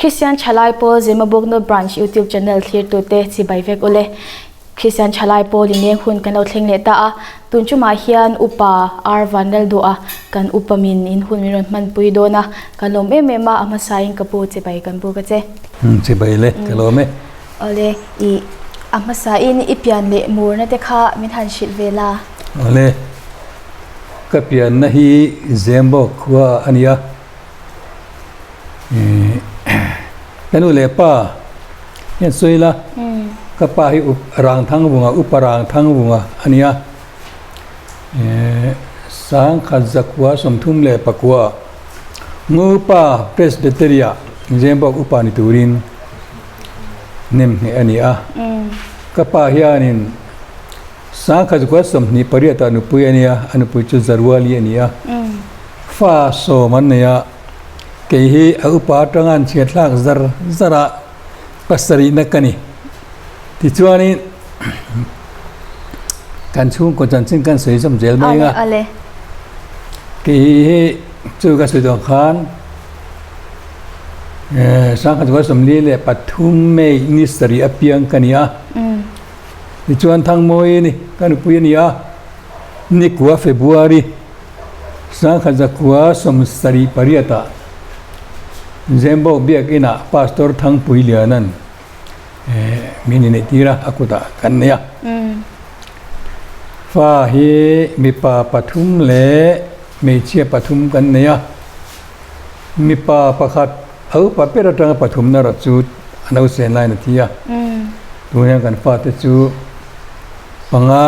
Christian Chalai Paul Zimabogno branch YouTube channel clear to te chi bai vek ole Christian Chalai Paul in hun kan au thleng le ta a tunchu ma hian upa ar vanel do a kan upamin in hun miron man pui do na kalom me ma ama saing kapu chi bai kan bu ka che chi bai le kalome ole I ama sa in ipian le mur na te kha min han shil vela ole ka pian na hi zembo khwa ania kanu le pa yan soila ka pa hi rang thang bunga uparang thang bunga ania sang khazakwa somthum le pakwa ngu pa presbyteria zembo upani turin nem he ania ka pa hianin sang khazakwa somni pariata nu puyania anu puchu zarwali ania fa so manaya ke hi upa tangan chiatlak zara pasari nakani ti chuani kan chung ko chan ching kan sei som zel mai nga ale ke hi chu ka su dong khan sang kha som li le pathum me ni sari apiang kania ti chuan thang moi ni kan pui ni a ni kwa february sang kha zakwa som sari pariata zembo biak ina pastor thang pui lianan minine tira akuta kannya fa hi mi pa pathum le me chia pathum kannya mi pa pakhat au pa pera tang pathum na ra chu anau sen lai na thia tuya kan fa te chu panga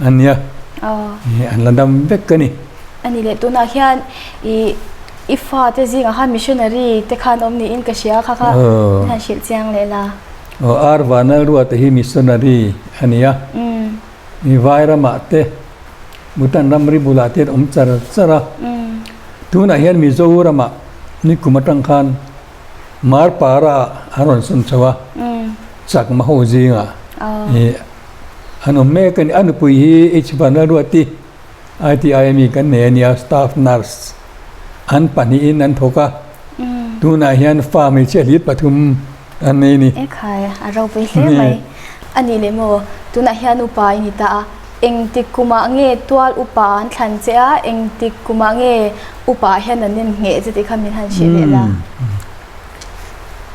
anya an landam vekani ani le tuna hian ifa te zinga ha missionary te khan omni in ka sia kha han shil chiang le la ar vanal ruwa te hi missionary ania ni vaira ma te mutan namri bulate chara tuna hian mi zora ma ni kumatang khan mar para aron sun chawa chak ma ho jinga anu me kan anu pui hi ich vanal ruwa ti ITIME kan ne nia staff nurse an pani in an thoka tuna hian family che lit pathum ani ni e khai a ro pe hle mai ani le mo tuna hian upa ni ta eng tikuma nge twal upa an thlan che a eng tikuma nge upa hian an nin nge che ti khamin han shi le la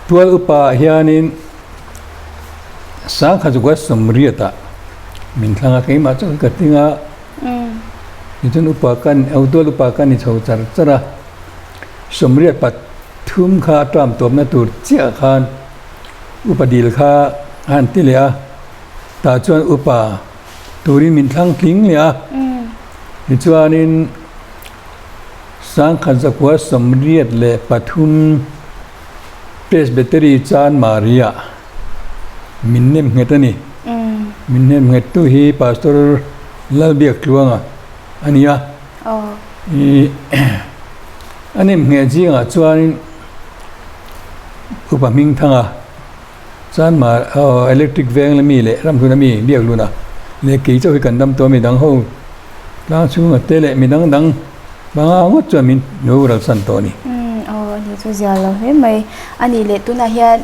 twal upa hianin sang khajwa somriata min thlanga ke ma chu ka tinga itun upa kan outdoor upa kan ni chho chara somriat pat thum kha tram tom na tur chia khan upadil kha han tilia ta chuan upa turi min thlang tling lia ni chuanin sang khazakwa somriat le pathum presbytery chan maria minnem ngetani minnem ngetu hi pastor lalbiak luanga ania anem nge jinga chuanin upaming thanga chan ma electric veng la mi le ram thuna mi biak luna le ki chau kan dam to mi dang ho la chu nga te le mi dang banga ngot cha min no ral san to ni ni chu zia lo he mai ani le tuna hian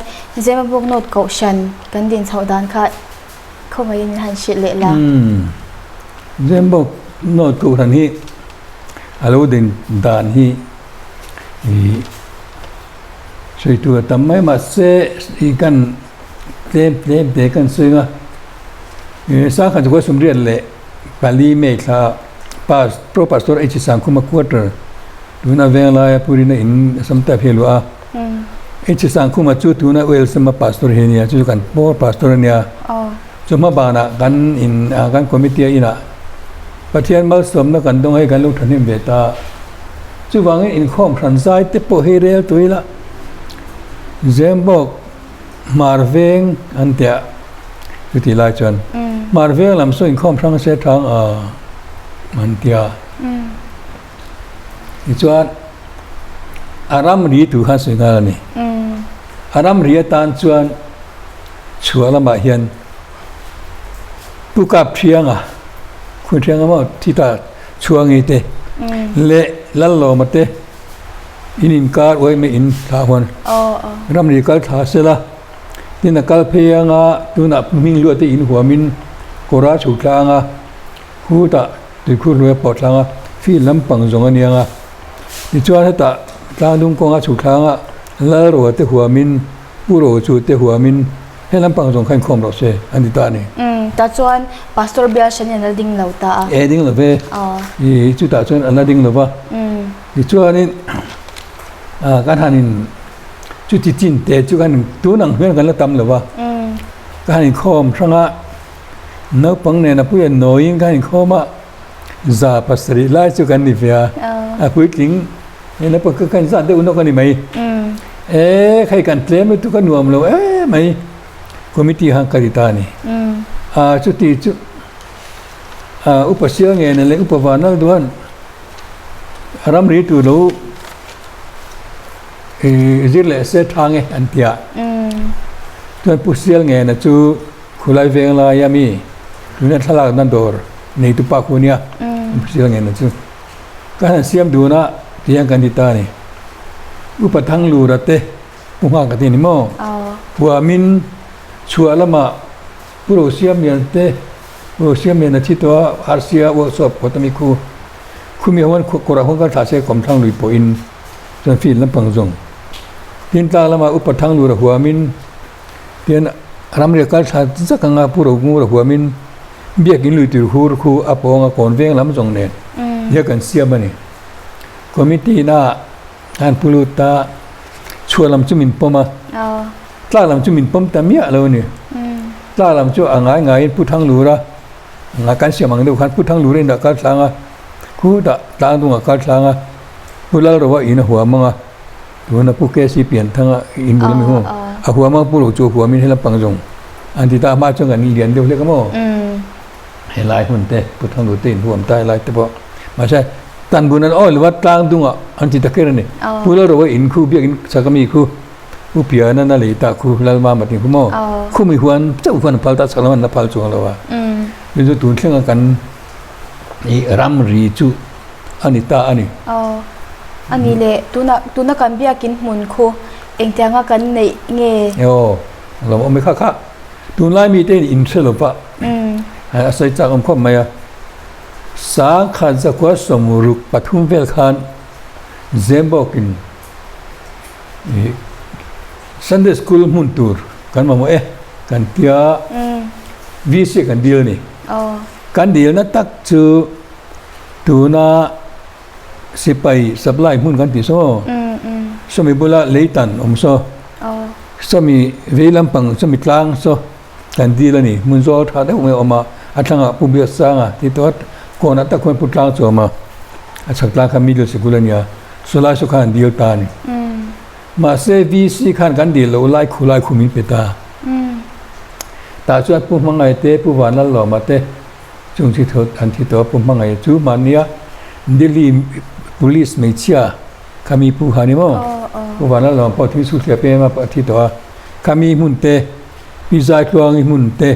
zema bok not ko shan kan din chaudan kha khomai in han shit le la zembo not ko ran hi alo din dan hi soi tu tamai ma se ikan te kan suinga sa khan ko sumriat le pali me tha pro pastor h sangkuma quarter tuna vela purina in samta phelua h sangkuma chu tuna wel sama pastor henia chu kan po pastor nia chuma bana kan in kan committee ina pathian mal som na kan dong hai kan lu thanim beta chu wang in khom thran sai te po he rel tuila zembok marveng antia tuti la chon marveng lam so in khom thang se thang mantia chuan aram ri tu kha se ga ni aram ri tan chuan chuala ma hian tu kap thianga khu thianga ma thita chuangi te le lallo mate in kar oi me in tha hon ram ri kal tha sela tin na kal phe anga tu na ming lu te in huwa min kora chu tlanga hu ta ti khu lu po tlanga fi lam pang zong ani anga ni chuan ta tlang dung ko nga chu tlanga la ro te huwa min pu ro chu te huwa min he lam pang zong khan khom ro se ani ta ni ta chuan pastor bial shan an ding lo ta e ding lo ve i chu ta chuan an ding lo wa ni chuan in kan hanin chu ti chin te chu kan tu nang hwen kan la tam lo wa kan hanin khom thanga no pang ne na pu ya noing kan hanin khoma za pasri lai chu kan ni via pui ting ne na pa kan za de uno kan ni mai khai kan tlem tu kan nuam lo mai committee hang karita ni chu ti chu upasya nge na le upavana duan ram ri tu lo zirle se thange antia tuan pusial nge na chu khulai veng la yami tuna thalak nan dor nei tu pa khunia pusial nge na chu kan siam du na tiang kan dita ni upathang lu rate punga ka ti ni mo puwa min chua lama puro siam yan te puro siam yan na chi to arsia workshop khotami khu mi hon kora hon ka tha se kom thang lui po in jan fi lam pang zong tin ta lama upathang lu ra huwa min tian ram re kal tha zakanga puro ngu ra huwa min biakin lui tur hur khu aponga kon veng lam zong ne ya kan siam ani committee na an puluta chua lam chumin poma tla lam chumin pom tamia lo ni tla lam chu angai ngai puthang lu ra nga kan siam ang do khan puthang lu re na ka thlanga khu da tang dunga ka thlanga pulal ro wa in huwa manga tuna pu ke si pian thanga in bul mi ho a huwa ma pu ro chu huwa min hela pangjong anti ta ma chung an lian de le ka mo he lai hun te puthang lu te huam tai lai te bo ma sai tan bunan oi wa tang dunga anti ta ke ne pulal ro wa in khu bi in sakami khu u pia na na le ta khu lal ma ma ti khu mo khu mi huan chau huan pal ta salaman na pal chu lo wa ni ju tun thleng kan i ram ri chu ani ta ani ani le tuna kan bia kin mun khu engtianga kan nei nge yo lo mo me kha kha tun lai mi te in selo pa a sai cha om khom ma ya sa kha za kwa somuruk pathum vel khan zembokin Sunday school mun tur kan ma mo kan tia vc kan deal ni kan deal na tak chu tu na sipai supply mun kan ti so so mi bula leitan so so mi velam pang so mi tlang so kan deal ni mun zo tha de me oma athanga pubia sanga ti tot ko na ta ko putlang so ma achakla ka middle school ania so la so kan deal ta ni ma se vc khan kan di lo lai khulai khumin peta ta chu pu mangai te pu wana lo ma te chung chi thot an thi to pu mangai chu mania delhi police me chia kami pu hani mo pu wana lo pa thi su thia pe ma pa thi to kami mun te pizza klong mun te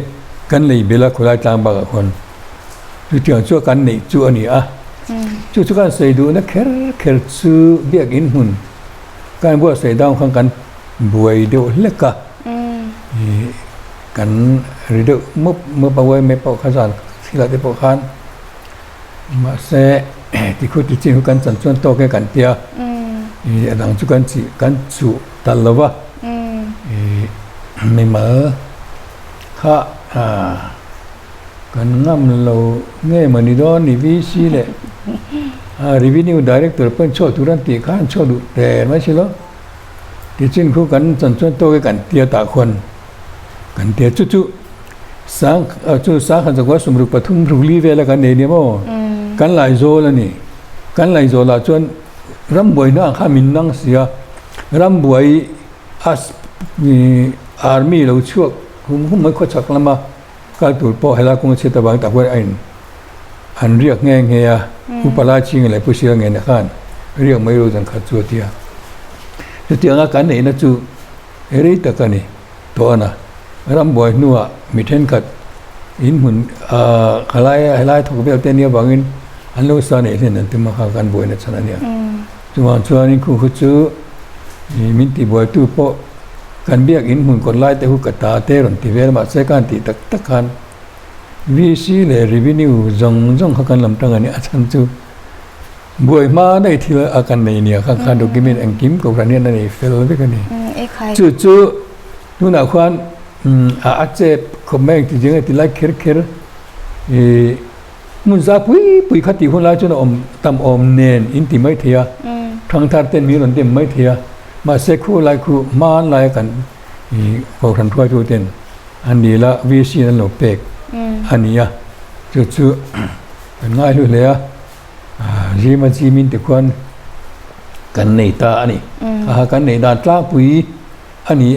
kan lei bela khulai tlang ba ka khon chu tiang chu kan nei chu ani a chu kan sei du na kher chu biak in hun kan bua sei dang khang kan buai do leka kan rido mo pa wai me pa khasan sila te po khan ma se ti khu ti chin kan chan chuan to ke kan tia adang chu kan chu talawa me ma kha kan ngam lo nge mani do ni vi si le revenue director pen cho turan ti khan cho du te ma chilo ti chin khu kan chan chuan to ke kan tia ta khon kan tia chu sang chu sa khan jagwa sumru pathum ruli vela kan ne mo kan lai zo la ni kan lai zo la chuan ram boi na kha min nang sia ram boi as army lo chuak hum mai kho chak lama ka tur po hela kong che ta bang ta hoi ain an riak nge ya upala ching le pusia nge na khan riak mai ro jang kha chu tia ti anga kan nei na chu eri ta ka ni to na ram boi nuwa mithen khat in hun khalai thok bel te nia bangin an lo sa nei len an te ma kha kan boi na chana nia ชวนนี่คู่จูมินติบอยตู้โปกันเบียกอินหุ่นคนไล่แต่หุกตาเตรอนติเวรมาเสกันติตักกันวิซีเลรีวินิวจงเขากันลำตังอันนี้อาจารย์จูบวยมาได้ทีละอาการในเนี่ยข้างๆดูกิมินอังกิมกับรันเนี่ยนั่นเองเฟลไปกันนี่จู่นู่นน่ะควันอาจจะคอมเมนต์ที่จริงๆที่ไล่เคร์มุนซาปุยขัดที่คนไล่จนตำเนนอินติไม่เทียทางทาร์เต้นมีหล่นเต็มไม่เทียมาเสกคู่ไล่คู่มาไล่กันบอกทันทั่วทุกเต้นอันนี้ละวิซีนั่นหลบเป็กอันนี้อ่ะจู่เป็นง่ายเลยอ่ะจีมินติควันกันในตาอันนี้กันในตาตราปุยอันนี้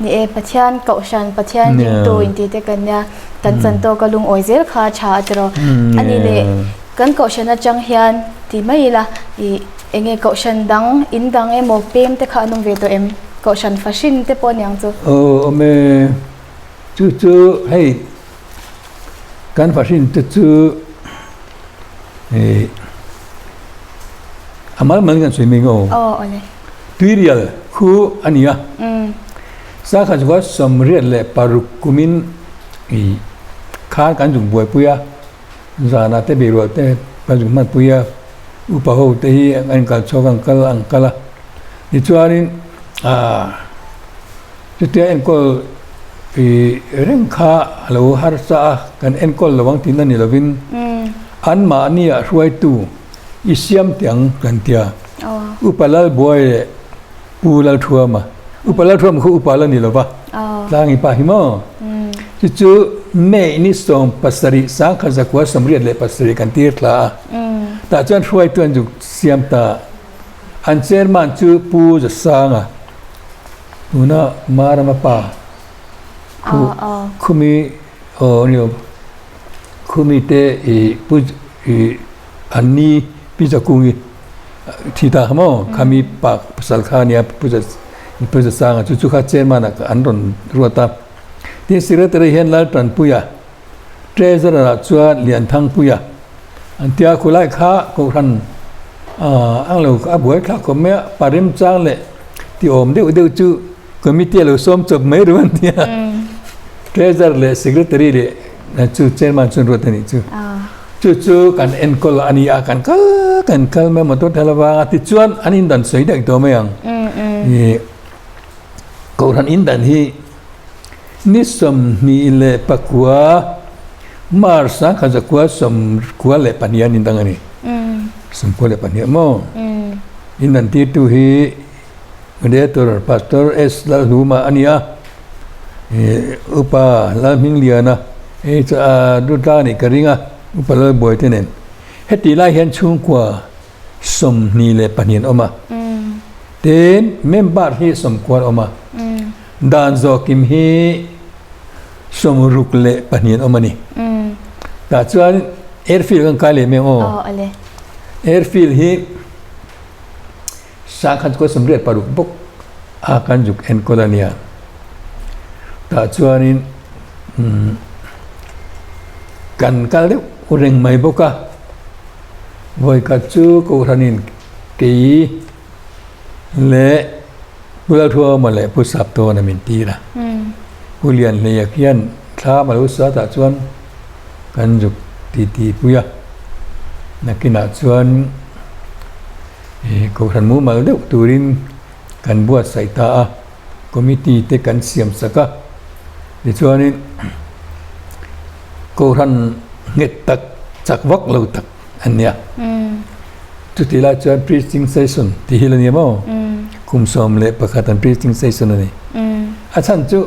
นี่ปัจจัยเก่าชันปัจจัยยิงตัวอินทีเตกันเนี่ยกันจันโตกลุงออยเซลขาชาจรออันนี้เลยกันเก่าชันจังเฮียนที่ไม่ละเองเก่าชันดังอินดังโมเปมแต่ข้านุ่งเวตัวเก่าชันฟาชินแต่ปนยังจูเมจู่ให้กันฟาชินจู่อามาเหมือนกันสวยมิงอะไรตุยเรียลคู่อันนี้อ่ะสักครั้งก็สมเรียนเลยปารุกุมินข้ากันจุงบวยปุยะจานาเตบิโรเตปารุมันปุยะอุปโภคเตหีอันกัลโชกันกัลอังกัลนี่ชัวร์นี่จุดที่อันก็เรื่องข้าเราหาสากันอันก็ระวังที่นั่นนี่ละวินอันมานี่อะช่วยตู้อิสยามเตียงกันเตียอุปลาบวยปูลาทัวมาอุปลาทัวมันคืออุปลานี่หรอปะลางอีปะหิมะจู่เมย์นี่ส่งปัสริสังขจักว่าสมเรียนเลยปัสริกันตีร์ลาแต่จนช่วยตัวจุกเสียมตาอันเชอร์มันจู่ปูจะสังอ่ะนู่นน่ะมารามาปะคุมีนี่คุมีเตปูอันนี้พิจารุณีที่ตาขโมยขามีปากสัลคานีพุทธสร้างจู่ๆข้าเจอมานักอันรอนรัวตาที่สิ่งที่เราเห็นแล้วตอนปุยะเทรซร์ชัวเลียนทางปุยะอันที่อาคุไลข้าก็ทันอังลูกอาบวยข้าก็ไม่ปาริมจังเลยที่อมเดี๋ยวจู่ก็มีเตี้ยเราส้มจบไม่รู้อันที่เทรซร์เลยสิ่งที่เราเรียนจู่เจอมาจนรัวตันนี่จู่กันเอ็นคอลอันนี้อาการกันไม่หมดตัวเทลวาติจวนอันนี้ดันสวยได้ตัวไม่ยังนี่ก็ทันอินดันที่นิสมนี่เลปักว่ามาร์สังขจักว่าสมกว่าเลปัญญานินดังนี้สมกว่าเลปัญญาโมอินดันที่ตัวฮีเดตัวพาสตอร์เอสลาดูมาอันนี้อุปาลามิงเลียนะจะดูตานี่กระริงอุปลาบวยเท่านั้นเฮติไลเห็นช่วงกว่าสมนี่เลปัญญาออกมาเต็นเมมบาร์ที่สมควรออกมาดานโซกิมฮีสมรุกเลปัญญาออกมานี่แต่ส่วนเอร์ฟิลกันใครเลยไม่โอ้เอร์ฟิลฮีสังขัดก็สำเร็จปารุกบุกอาการจุกเอ็นโคลานียแต่ส่วนนี้กันกันเล็กเร่งไม่บุกะวัยกัจจุกุรานินกีเละผู้ละทัวมาเลยผู้สับตัวนั่นมินตีนะผู้เรียนเลยเขียนท้ามาลุสาตาชวนกันจุกตีผู้ยะนักกินอาชวนกุรามูมาเล็กตูรินกันบวชใส่ตาคอมมิตี้เตกันเสียมสักะดิชวนนี้กุราเงตักจักวักเราตักอันเนี้ยจุดที่เราจะ preaching session ที่ฮิลเนียมั้งคุมสมเลยประกาศ preaching session นี่อาจารย์จุ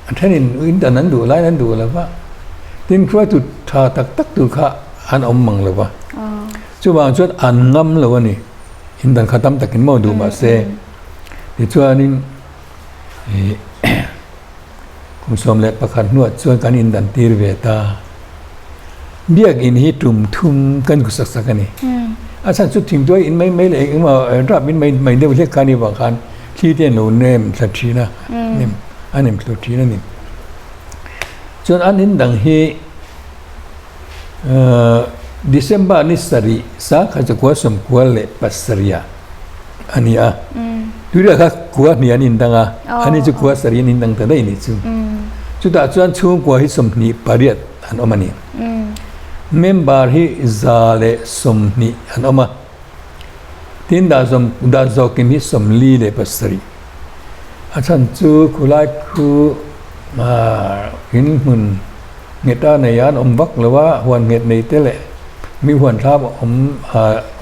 อันนี้อินแต่นั้นดูไล่นั้นดูแล้วว่าทีมครัวจุดท่าตักดูข้าอันอมมังแล้วว่าจุบางจุดอันงำแล้วว่านี่อินแต่ข้าตั้มตักกินมั้งดูมาเซ่ที่ช่วงนี้คุมสมเลยประกาศนวดช่วยกันอินแต่ตีรเวตาเบียกอินฮิตุมทุ่มกันกุศลสักนี่อาจารย์สุดทิ้งด้วยอินไม่เลยอินมารับอินไม่ได้เรียกการนี้บางครั้งที่เดียนโนเนมสัตชีนะเนมอันนี้สัตชีนะนี่จนอันนี้ดังฮี December ni sari sa khaja kwa som kwa le pasria ania tu da kha kwa ni anin danga ani chu kwa sari nin dang ta dai ni chu chu da chuan chu kwa hi som ni pariat an omani member hi zale som ni an oma tin da zokin hi som li le pasri achan chu khulai khu ma hin mun ngeta na yan om vak lawa huan nget nei te le mi huan thab om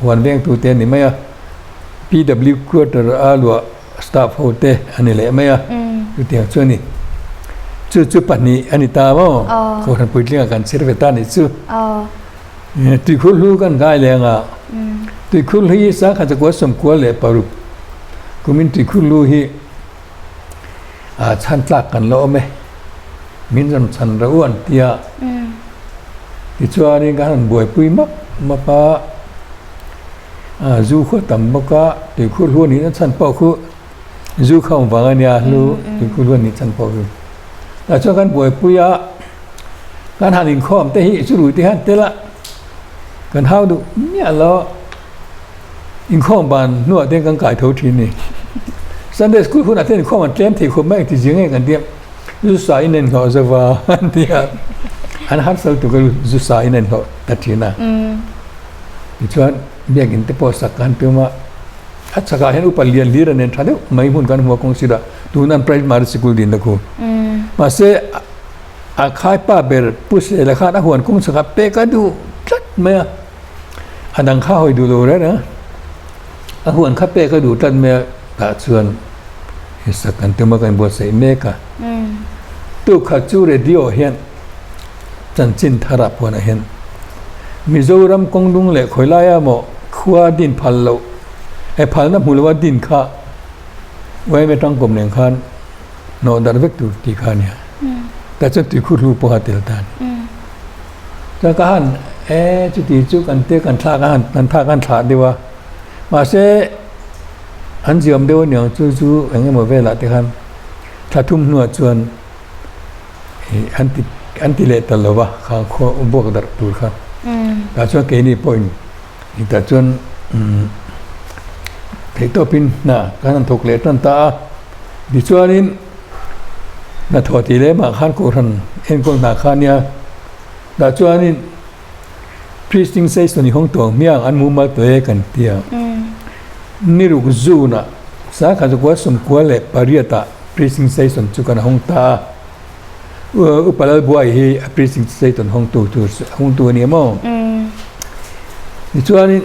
huan veng tu te ni maya PW quarter alwa staff hote ani le maya tu te chu ni chu pani ani ta mo ko han puitlinga kan serveta ni chu ti khul lu kan gai le nga ti khul hi sa kha ko som ko le paru kumin ti khul lu hi chan tlak kan lo me min ram chan ra uan tia ti chuani kan boi pui ma pa zu kho tam ba ka ti khul lu ni chan pa khu zu khom wang ania lu ti khul lu ni chan pa khu ta cho kan boi pui a kan han in khom te hi chu ru ti han te la kan hau du nia lo in khom ban nu te kan kai tho thi ni Sunday school khu na te khom an tlem thi khom mai ti jing ngai kan tiam zu sa inen kho za wa an tia an han sal tu ka zu sa inen kho ta thi na ti chuan biak in te po sak kan pe ma achaka hen upal lian lir an thade mai hun kan huwa kong sida tu nan primary school din da khu ma se a khai pa ber pus la kha na huan kong saka pe ka du tlat me anang kha hoi du lo re na a huan kha pe ka du tan me ta chuan sakan te ma kan bo sei me ka tu kha chu radio hian chan chin thara pona hian Mizoram kongdung le khoilaya mo khua din phal lo e phal na mulwa din kha wai me tang kom neng khan no dar vek tu ti khan ya ta chu ti khu lu po ha tel tan ta ka han chu ti chu kan te kan tha ka han nan tha kan tha dewa ma se han jiam dewa nyang chu eng mo ve la te khan tha thum nu chuan anti le tal lo wa kha kho bo ka dar tur kha ta chuan ke ni point ni ta chuan thei to pin na kan thok le tan ta di chuanin na thoti le ma khan ko ran en ko na khan ya da chuanin priesting says to ni hong tong miang an mu ma to e kan tia ni ru zu na sa kha ko som ko le pariata priesting says on chu kan hong ta upalal buai hi priesting says on hong tu ni mo ni chuanin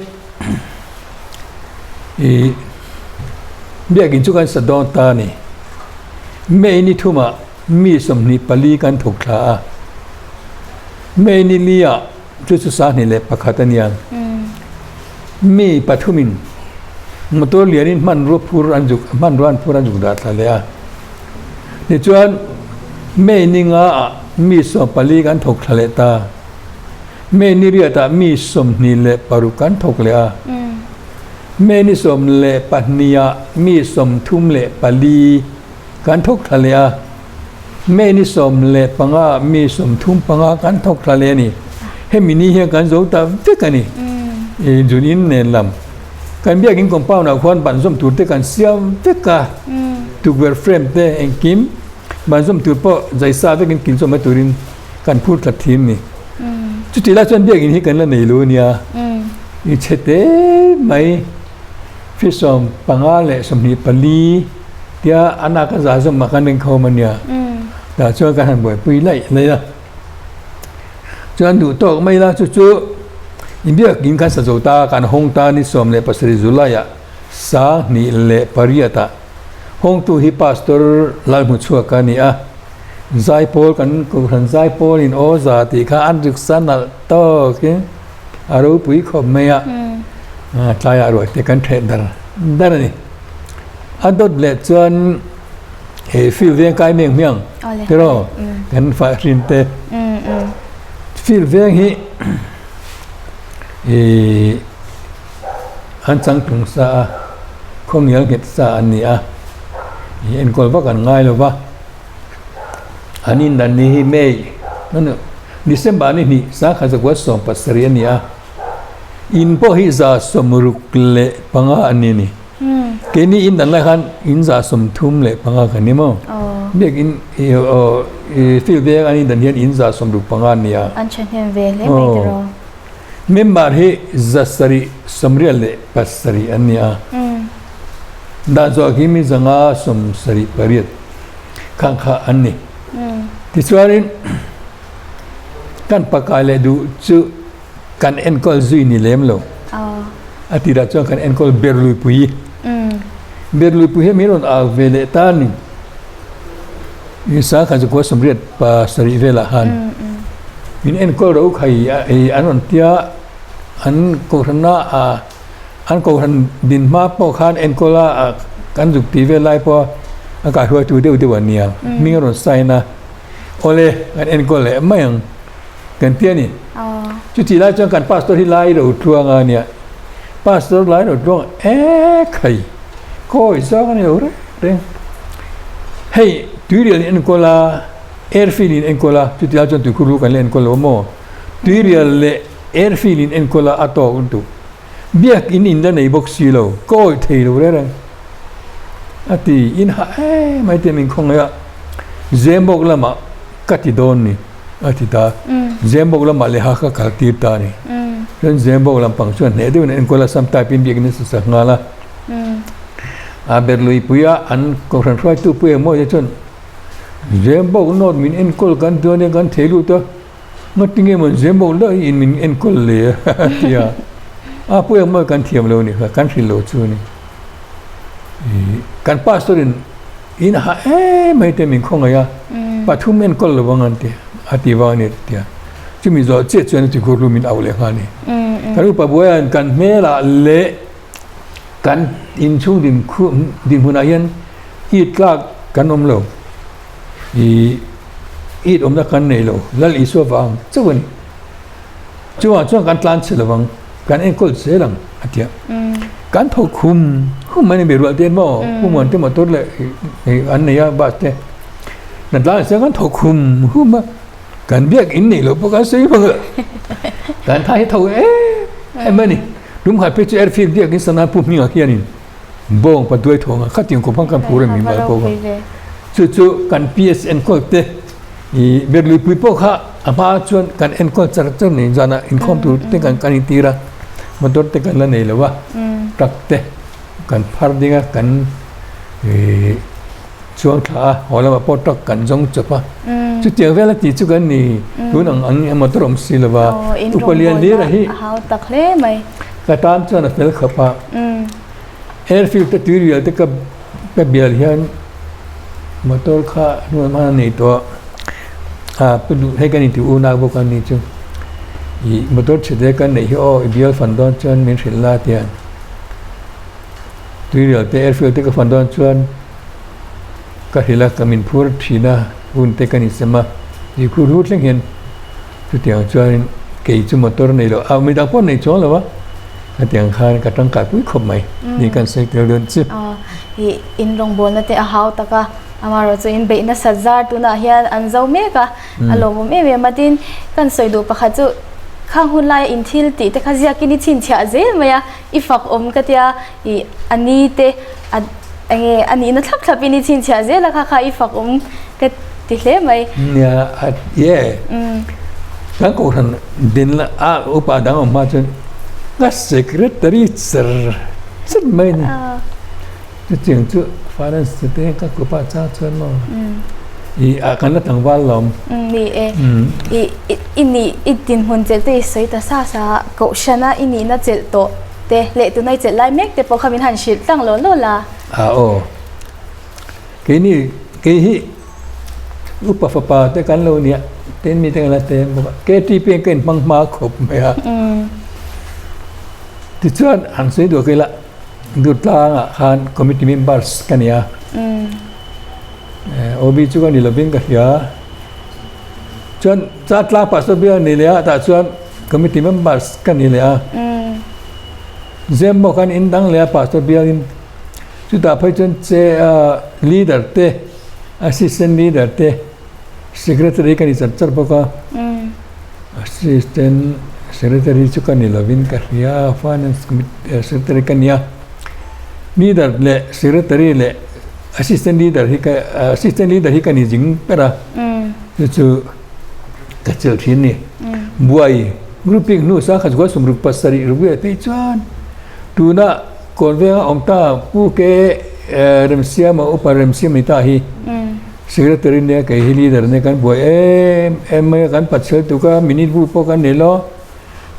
biak in chu kan sa don ta ni me ni thuma mi som ni pali kan thok thla me ni lia chu sa ni le pakhatanian mi pathumin motor lianin man ro phur anjuk man ran phur anjuk da thla le a ni chuan me ni nga mi som pali kan thok thla le ta me ni ria ta mi som ni le paru kan thok le a me ni som le pahnia mi som thum le pali kan thok thla le a me ni som le panga mi som thum panga kan thok thla le ni he mi ni he kan zo ta te kan ni junin ne lam kan biak in compound na khwan ban zom tur te kan siam te ka tu wer frame te en kim ban zom tur po jai sa te kin zom turin kan phur thla thim ni chu ti la chuan biak in hi kan la nei lu nia ni chete mai fi som panga le som ni pali tia ana ka za zom ma kan ning kho man nia da chuan kan han boi pui lai le la chuan du tok mai la chu India kin kan sa zota kan hong ta ni som le pasri zulaya sa ni le pariata hong tu hi pastor lal mu chua ka ni a zai pol kan ko han zai pol in o za ti kha an rik san al to ke aro pui khom me ya tla ro te kan the dar ni adot le chuan he fil veng kai meng miang pero kan fa rin te fil veng hi an chang tung sa khong yang het sa an ni a en kol ba kan ngai lo ba anin dan ni hi mei nan December ni sa kha za kwa som pasri ni a อินพอฮิซาสมรุกเละปังอันนี้นี่เกนี่อินนั่นแหละคันอินซาสมทุมเละปังกันนี่มั้งเบียกอินฟิลเบียกอันนี้ดันเฮียนอินซาสมรุกปังอันนี้อ่ะอันเช่นเห็นเวลเลยไม่ตรอเมื่อมาที่จัสรีสมเรียลเละปัสรีอันนี้อ่ะดาจอกิมิจังอาสมสรีปริยข้างข้าอันนี้ที่ส่วนกันปากกาเลดูจูกันเอ็นคอลซุยนี่เล่มโลอาทิตย์ละจงกันเอ็นคอลเบร์ลุยปุยเบร์ลุยปุยมีรอนอาเวเลตานี่ยิ่งสักการจะกว่าสมเด็จปัสริเวลาหันมินเอ็นคอลเราใครอันนั้นเตียอันโกรณาอันโกรณดินมาปอขันเอ็นคอลกันจุกตีเวลาพออากาศหัวตัวเดียววันนี้มีรอนไซนะโอเลกันเอ็นคอลเลยไม่ยังกันเตี้ยนี่จุดที่ไล่จังกันพาสตอร์ที่ไล่เราทวงอันเนี่ยพาสตอร์ไล่เราทวงใครก็อีสักอันนี้เราเร่งเฮ้ยตุยเรียนเอ็นโคลาเอร์ฟิลินเอ็นโคลาจุดที่ไล่จังตุยคุรุกันเล่นโคลาโม่ตุยเรียนเล่เอร์ฟิลินเอ็นโคลาอัตโต้อุนตุเบียกอินเดนในบ็อกซี่เราก็อีเทเราเร่งอาทิอินหาไม่เต็มิงคงเลยเจมบอกละมากัดที่โดนนี่อาทิตาเจมบอกละมาเลหะก็ขัดตีตานี่เรื่องเจมบอกละปังชวนเนี่ยเดี๋ยวนี้คนละสัมตาพิมพ์เบียกนี่สุดงาละอาเบร์ลุยปุยอันก็รันช่วยตู้ปุยมั่วจะชนเจมบอกโน้ตมินเอ็นคอลกันตัวเนี่ยกันเทลุตัวงั้นทิ้งเงินเจมบอกเลยอินมินเอ็นคอลเลยที่ปุยมั่วกันเทียมเลยนี่ค่ะกันฟิลโลชูนี่กันพาสตอรินอินหาไม่เต็มิงคงเลยปัทุมเอ็นคอลระวังอันเดียอาทิวานี่เดียจุมิโซเจ็ดส่วนที่คุรุมินเอาเลยฮะนี่การอุปบวยกันเมล่าเละกันอินชูดินหุนายันอีดกากกันอมโลอีดอมตะกันเนโลแล้วอีสวฟังเจ้าวันจวนจวนกันตลานเสลวังกันเอ็นคอลเสลังอาทิยกันทกคุมมันไม่รู้อะไรเด่นบ่คุมมันที่มาตัวเลยอันนี้ยาบาดเจ็บนั่นตลานเสกันทกคุมมากันเบียกอินนี่เราพวกกันซื้อมากันท้ายเท่ามันนี่รุ่มขัดไปเจอแอร์ฟิลด์เบียกอินสนาปุ่มนี่อะไรนี่บ่งปัดด้วยทองขัดยังกูพังกันพูดมีมาพวกกันจู่ๆกัน PSN ก็เตะเบร์ลุยปุยพวกเขาอามาชวนกัน N ก็จะจะนี่จานะอินคอมตูเตกันกันอินทีระมาตัวเตกันละนี่เลยวะตักเตกันพาร์ดิ้งกันช่วงท้าหัวเรามาปอตักกันจงจับปะจุดเดียวเวลาที่จุกันนี่ดูหนังอันนี้มาตรมสิลวะอุปเลียนดีระหีเขาตักเล่ไหมก็ตามจนเฟลขับปะแอร์ฟิลต์ที่เรียลที่กับเบียร์เฮียนมาตัวข้าโน่นมาในตัวเป็นให้กันที่อุณาบุกันนี่จุมาตัวเฉดกันในที่เบียร์ฟันดอนจนมีสิลลาเตียนที่เรียลที่แอร์ฟิลต์ที่กับฟันดอนจนก็เห็นแล้วก็มินพูดทีน่ะอุนเตกันอิสมาอีกูรู้เรื่องเห็นจุดที่อย่างจวนเกี่ยจุดมอเตอร์ในเราเอาไม่ได้พ้นในช่วงหรอวะก็ที่อย่างข้างกับร่างกายปุ้ยขบไหมนี่การเสกเดินซึอินลงบนแล้วแต่เอาตะกะอามาเราจะอินเบนัสซาร์ตัวน่ะเฮียอันเจ้าเมกะอารมณ์เมย์มาดินกันสวยดูปะค่ะจุข้างหุ่นลายอินทิลตีแต่ข้าจะกินชินเชียเจลมาอีฝักก็ที่อันนี้เตอันนี้นักทับปีนี้ชินเชียเจแล้วค่ะอีฝักก็ติดเล่ไหมเนี่ยทั้งคนดินละอุปถัมภ์มาจนก็ secretary สุดไม่เนี่ยจะจึงจุดfinance เต็งก็กุปจ้าชวนมาอาการละตั้งวันลมนี่อินี่ดินหุ่นเจลต์ใส่ตาซาก็ชนะอินี่น่าเจลโตเตเละตัวนั้นเจลไล่เมกแต่พอขมิ้นหันชิลตั้งโลละโอ้นี่อุปฟปาแต่กันเราเนี่ยเต้นมีแต่ละเต้นบอกเกที่เพียงเกินมังมาขบไหมฮะที่ชวนหันซื้อตัวกันละดูตางอ่ะคันคอมมิชชั่นเมมเบอร์สกันเนี่ยโอบิจุกันนี่เราเป็นกันเนี่ยชวนจัดลาปัสสาวะนี่เลยอ่ะแต่ชวนคอมมิชชั่นเมมเบอร์สกันนี่เลยอ่ะเจมบอกกันอินดังเลยอ่ะปัสสาวะอินสุดท้ายไปจนเจleader เต assistant leader เต secretary กันอีสัตว์จัดบอกว่า assistant secretary chukan ni lovin ka ria finance secretary kan ya leader le secretary le assistant leader hi kan ni jing pera chu ka chel thin ni buai grouping nu sa khaj go sumruk pasari ruwe pe chuan tuna konve omta pu ke remsia ma upar remsia mi ta hi secretary ne ke hi leader ne kan buai em kan pachel tu ka minute bu po kan ne lo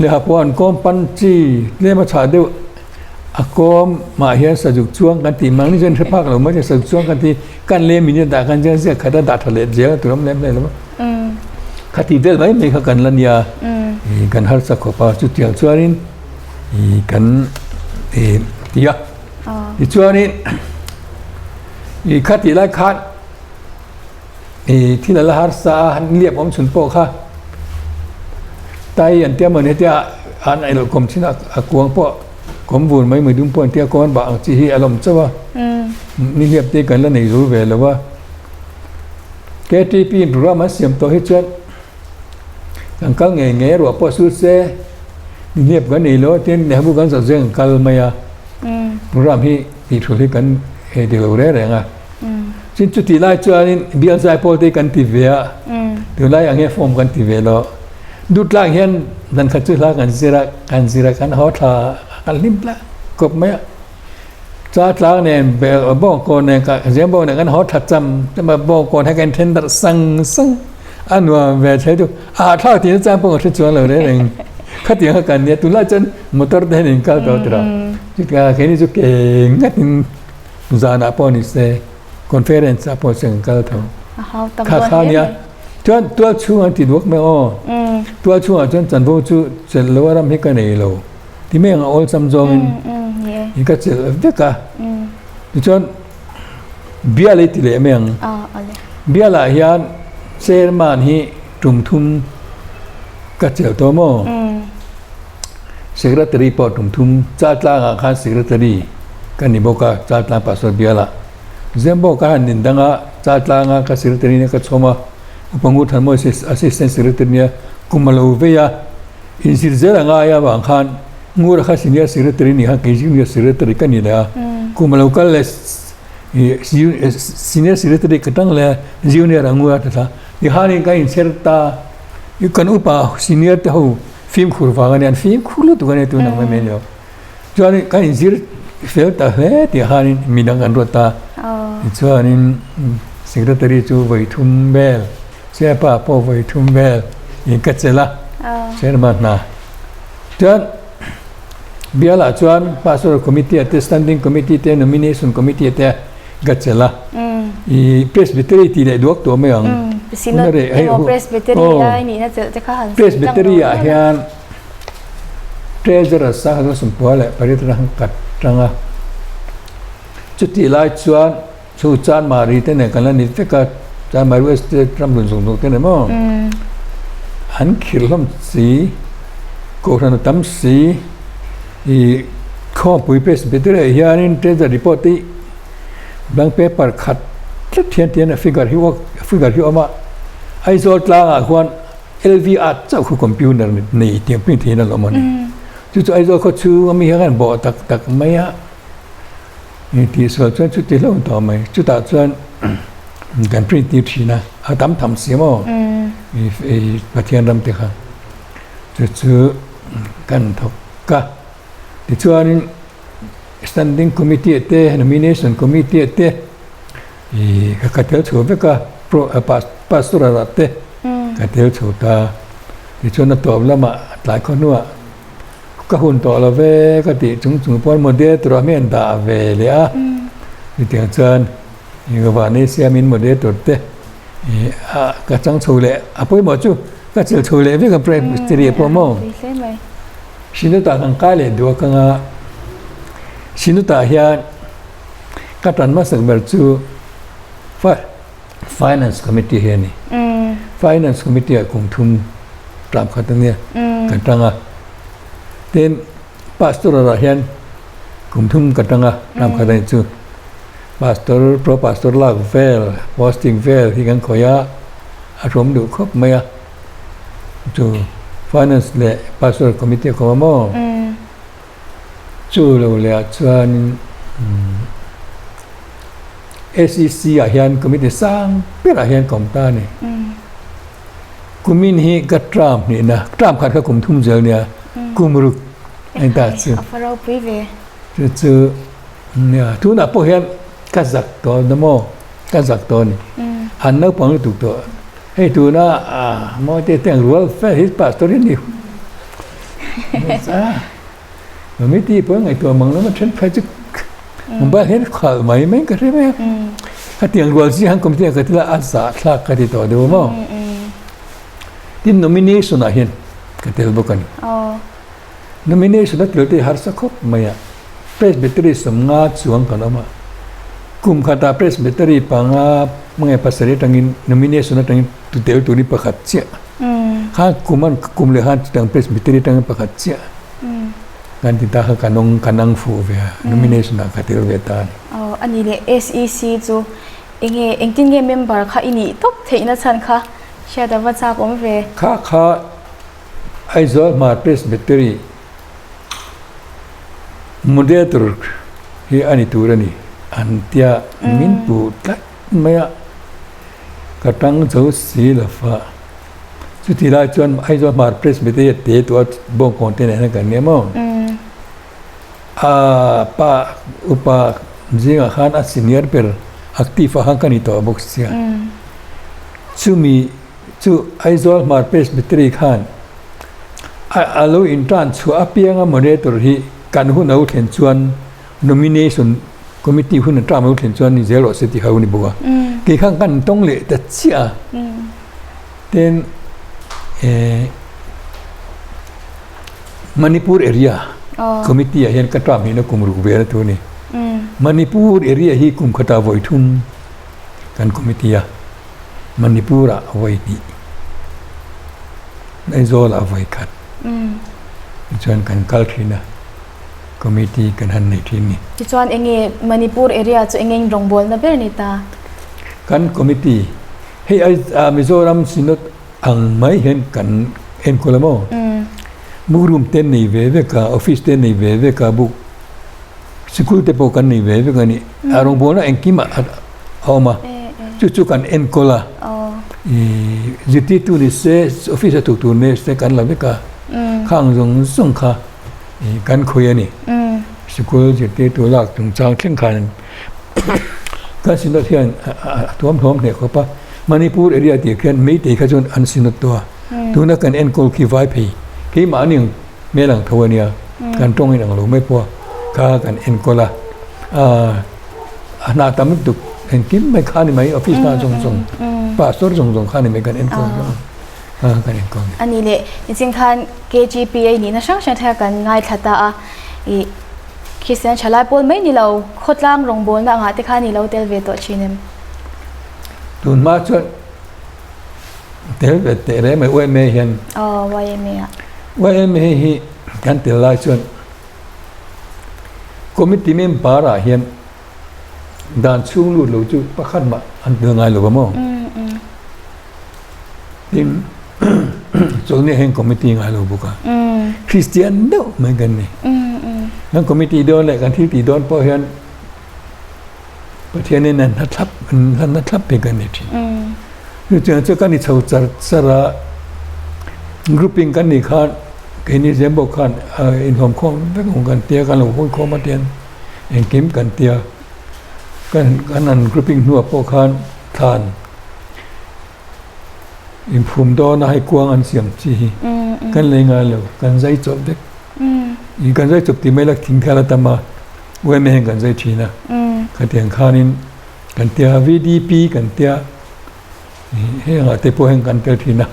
le hapon kom pan chi le ma cha deu akom ma hian sajuk chuang kan ti mang ni jen thpak lo ma je sajuk chuang kan ti kan le minute da kan je se khada da thale je turam lem le lo khati del mai me kha kan lan ya kan har sa khopa chu tial chuanin kan tia ti chuanin khati lai khatที่ละหาสาเรียบผมสุนโปค่ะไตอันเตียมันเตียอันไอ้เราคมชินะกวงปอคมวุ่นไม่เหมือนดุมปอนเตียก้อนบางจีฮีอารมณ์เจ้าว่านี่เรียบตีกันแล้วในรู้เวลาว่าแกที่ปีนรัวมาเสียมตัวให้เชิดกังกังเงยรัวปอสุดเสนี่เรียบกันนี่แล้วเตียนเนี่ยบุกันสักเรื่องกัลมายารัวมีปีถูกที่กันเดี๋ยวเรื่องอ่ะสิ่งจุดที่ไล่จวนนี่เบียร์ใจพอได้กันทีเวียดูไล่อย่างเงี้ยฟอร์มกันทีเวียแล้วดูดล่างเห็นดันขัดจุดล่างกันซีระกันฮอตลากันลิมละกบไหมจ้าล่างเนี่ยแบบบอกก่อนเนี่ยกับเสียงบอกเนี่ยกันฮอตถัดจำจะมาบอกก่อนให้กันเทนดัดสั่งอันว่าแบบใช้ดูเท่าที่จ้าบอกที่จวนเราได้เองขัดอย่างกันเนี่ยตุลาจนมอเตอร์ได้หนึ่งก้าวต่อตัวจุดการแค่นี้จุดเก่งงัดจานาปอนิเซconference apa sengkal tu. Kakak ni, tuan cuan tidur me oh. Tuan cuan tuan jangan tu selalu orang mereka ni lo. Di mana all samjong ini kecil, deka. Tuan biar itu le memang. Biar lah yang serman hi tum kecil tu mo. Secretary pot tum catlang akan secretary kan ni boka catlang pasal biar lah. Zembo kan nindanga catlanga ka secretary ne ka choma upangut han mo assistant secretary ne kumalo veya insir zera nga ya bang khan ngur kha senior secretary ni ha ke junior secretary kan ni la kumalo ka le senior secretary katang le junior angua ta ni ha ni ka inserta you kan upa senior te ho film khurwa ga ne film khulu tu ga ne tu na me lo jani ka insir fel ta he ti ha ni minang an rota chuanin secretary chu Waithum Bell siapa po Waithum Bell in kachela chairman na chuan biala chuan pastoral committee at standing committee te nomination committee te kachela I presbytery ti le duak to meang sinode presbytery ai ni na che kha han presbytery a hian treasurer sa ha sumpo le paritra kat tanga chuti lai chuan chu chan mari te ne kan ni te ka chan mari west tram lun sung te ne mo han khirlam si ko ran tam si I kho pui presbytery hianin te the report ti blank paper khat thian figure hi ama ai zol tlang a huan LVR chau khu computer ni tiang pin thi na lo mon chu ai zol kho chu ami han bo tak mai aนี่ที่ส่วนชุดที่เราต่อมาชุดต่อส่วนการพิมพ์ทีนะเอาทำเสียมั้งประเทศรำเตะค่ะจุดกันทกกะที่ส่วน standing committee เตะ nomination committee เตะก็เที่ยวชัวร์ไปก็pastoral เตะก็เที่ยวชัวร์ตาที่ส่วนนั้นตัวเรามาหลายคนว่าก็หุ่นต่อละเวก็ติจุงปอนโมเดลตัวเมียนตาเวเลยอ่ะที่เตียงเชิญนี่ก็ว่านี่เสียมินโมเดลตัวเตะก็จังชูเลยปุ้ยหมดจูก็เจอชูเลยไม่ก็เปรย์สตรีโปรโมชินุตาคังกาเลยดูกังชินุตาเฮียก็ตันมาสักแบบจูfinance committee เฮียนี่ finance committee คงทุ่มตามขั้นตอนนี้กันตั้งเต็มpastoral เฮียนคงทุ่มกันตั้งตามขั้นตอนนี้จูpastoral pro pastoral fail posting fail ที่กันขอยอารมณ์ดูครบไหมจู finance และ pastoral committee ของมอจู่เราเลยชวน SEC อาเฮียน committee สร้างเป็นอาเฮียนของตาเนี่ยกุมินฮีกัตรามนี่นะตรามขัดกับกุมทุ่มเจอเนี่ยกุมรุกไอ้ตาซื่ออัฟเราปุยเวจู่เนี่ยทุนอ่ะพวกเฮียนกัซักตัวนโมกัซักตัวนี่อันนั้นปังตุกตัวให้ดูนะมอเตแต่งรัวแฟฮิสปาสตอรี่นี่จ้ามันไม่ตีเพิ่งไอ้ตัวมังแล้วมันฉันไปจึกมันบ้าเห็นข่าวไหมไม่ก็ใช่ไหมถ้าเตียงรัวสิฮังคมเตียงก็ที่ละอาสาทลากกันที่ตัวเดียวมั้งที่nominationอ่ะเห็นก็เตลบุกันnominationนั่นเกิดที่หาสักคนไม่อะ presbytery สมงาสวงกันแล้วมากุมขัด presbytery ปังมึงไอ้ภาษาเรื่องนี้ nomination นั่นตัวเดียวตัวนี้ประคัดเสียข้ากุมเลยข้าตั้ง presbytery ตั้งประคัดเสียกันที่ตาข้ากันนังฟูเวีย nomination นั่นขัดเรื่องเวทานอันนี้เลย SEC จูเองจริงๆ member ค่ะอินี่ตบเทนะฉันค่ะเชื่อแต่ว่าจากผมเวข้าไอ้จอมา presbytery moderator ที่อันนี้ตัวนี้อันเดียมินปูตัดไม่อะกระตั้งเจ้าสีละฟ้าสุดที่ละจวนไอ้จวนมา presbytery เตะตัวบ่งคอนเทนต์นั่นกันเนี่ยมั้งป้าอุปจิงอาหารอัศนีร์เป็นaktif ahang kan itu boxnya. Cumiไอ้จวนมา presbytery ขันอาลูอินทรานชัวอาเปียงอ่ะ moderator ที่การหุ่นเอาเห็นชวน nomination committee หุ่นตรามเอาเห็นชวนนี่เจอสิที่เขานี่บัวกี่ครั้งกันต้องเละแต่เชี่ยแต่มณีปูร์ area committee เห็นกระตรามเห็นกุมรุกเวรตัวนี้มณีปูร์ area ที่กุมขตาไว้ทุ่มกัน committee มณีปูร์เอาไว้ดีไอ้โซลเอาไว้ขัดชวนกันกัลทีนะคอมมิตี้กันหันในที่นี้ที่ชวนเองมณีปูร์เอเรียจะเองรงบอลนะเบอร์นิตากันคอมมิตี้ให้ไอ้มิโซรัมสินดอังไม่เห็นกันเอ็นโคลาโมมูรุมเต้นในเวเวกาออฟฟิศเต้นในเวเวกาบุกสกุลเตปอกันในเวเวกานี่อารมณ์บอลนะเอ็งกิมาเอามาจู่ๆกันเอ็นโคลาจิตที่ตัวนี้เซออฟฟิศถูกตัวนี้เซกันละเวกาข้างส่งค่ะกันคุยนี่สกุลจิตที่ตัวหลักถึงจางเช่นกันก็สินเทียนท้วมเนี่ยเขาปะมณีปูร์เอเรียที่เขียนไม่ตีขจรอันสินตัวนักกันเอ็นโกลคีไวพีที่มาหนึ่งเมื่อหลังทวเนียกันตรงนี้หลังหลวงไม่พอข้ากันเอ็นโกละนาตามิตุกเห็นกิมไม่ข้านี่ไหมออฟฟิศนาส่งป้าสดส่งข้านี่ไหมกันเอ็นโกกันเอ็นโกอันนี้เลยจริงๆคัน KGPA นี่นะช่างเท่ากันง่ายทัดตาคริสเตียนชลายปนไม่นี่เราโคตรล่างรงบนนะงาที่ข้านี่เราเตลเวตชินิมตุนมาชดเตลเวตเตเรไม่อวยเมย์เห็นวายเมย์วายเมย์ฮีกันเตลายชดคอมมิตี้เมมปาราเห็นด่านช่วงลุดหลุดจุประคันมาอันเดือดไงหรือเปล่าทีมส่วนนี้เห็นคอมมิตี้ไงหรือเปล่าคริสเตียนเด้อเหมือนกันนี่นั่นคอมมิตี้โดนแหละกันที่ตีโดนเพราะเห็นประเทศนี้นั่นนัดทับเป็นกันนี่ทีคือเจอกันนี่ชาวสระกรุ๊ปปิ้งกันนี่ข้าเห็นนี่เสียบอกข้าอินฟอร์มข้อมแล้วก็กันเตียกันหลวงพ่อข้อมาเตียนเองเก็มกันเตียกันนั่นกรุ๊ปปิ้งนัวพวกข้าทานอินฟุมดอนะให้กวางอันเสียมจีกันเลยงานเลยกันใจจบเด็กกันใจจบที่ไม่ลักทิ้งแค่ละตมาเว้ยไม่เห็นกันใจทีนะกันเตียงข้านินกันเตีย VDP กันเตียเฮ้ยอาเตโปเห็นกันเตียทีนะ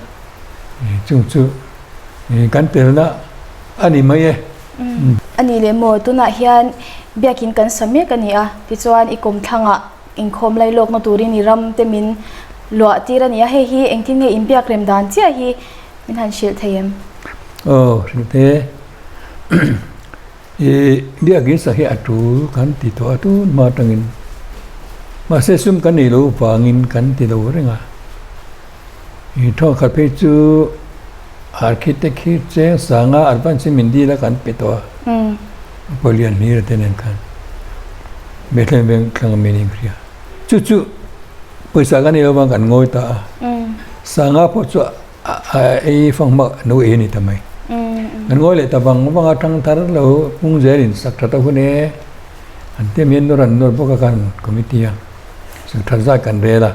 จุงจุกันเตียนะอันนี้ไม่เออันนี้เลยโมตุน่าเฮียนเบียกินกันสมัยกันนี่ที่จวนอีกกลมทั้งอิงคมไล่โลกนตูรินิรัมเตมินหลวจีรันนี่เฮ้ยเองที่นี่อินเบียกเรมดานเจ้าฮีมินหันชิลเทียมเทdia kisah atu kan tito atu matangin masesum kan ilu pangin kan tilo renga ito kapeju architect che sanga arban simindi la kan peto polian ni retenen kan betlen ben klang meaning kria chu paisa kan ni lawang kan ngoi ta sanga po chu ai phang ma no e ni tamai kan ngoi le tabang wanga thang thar lo pung jerin sak thata hune ante men no ran no boka kan committee sak thaza kan rela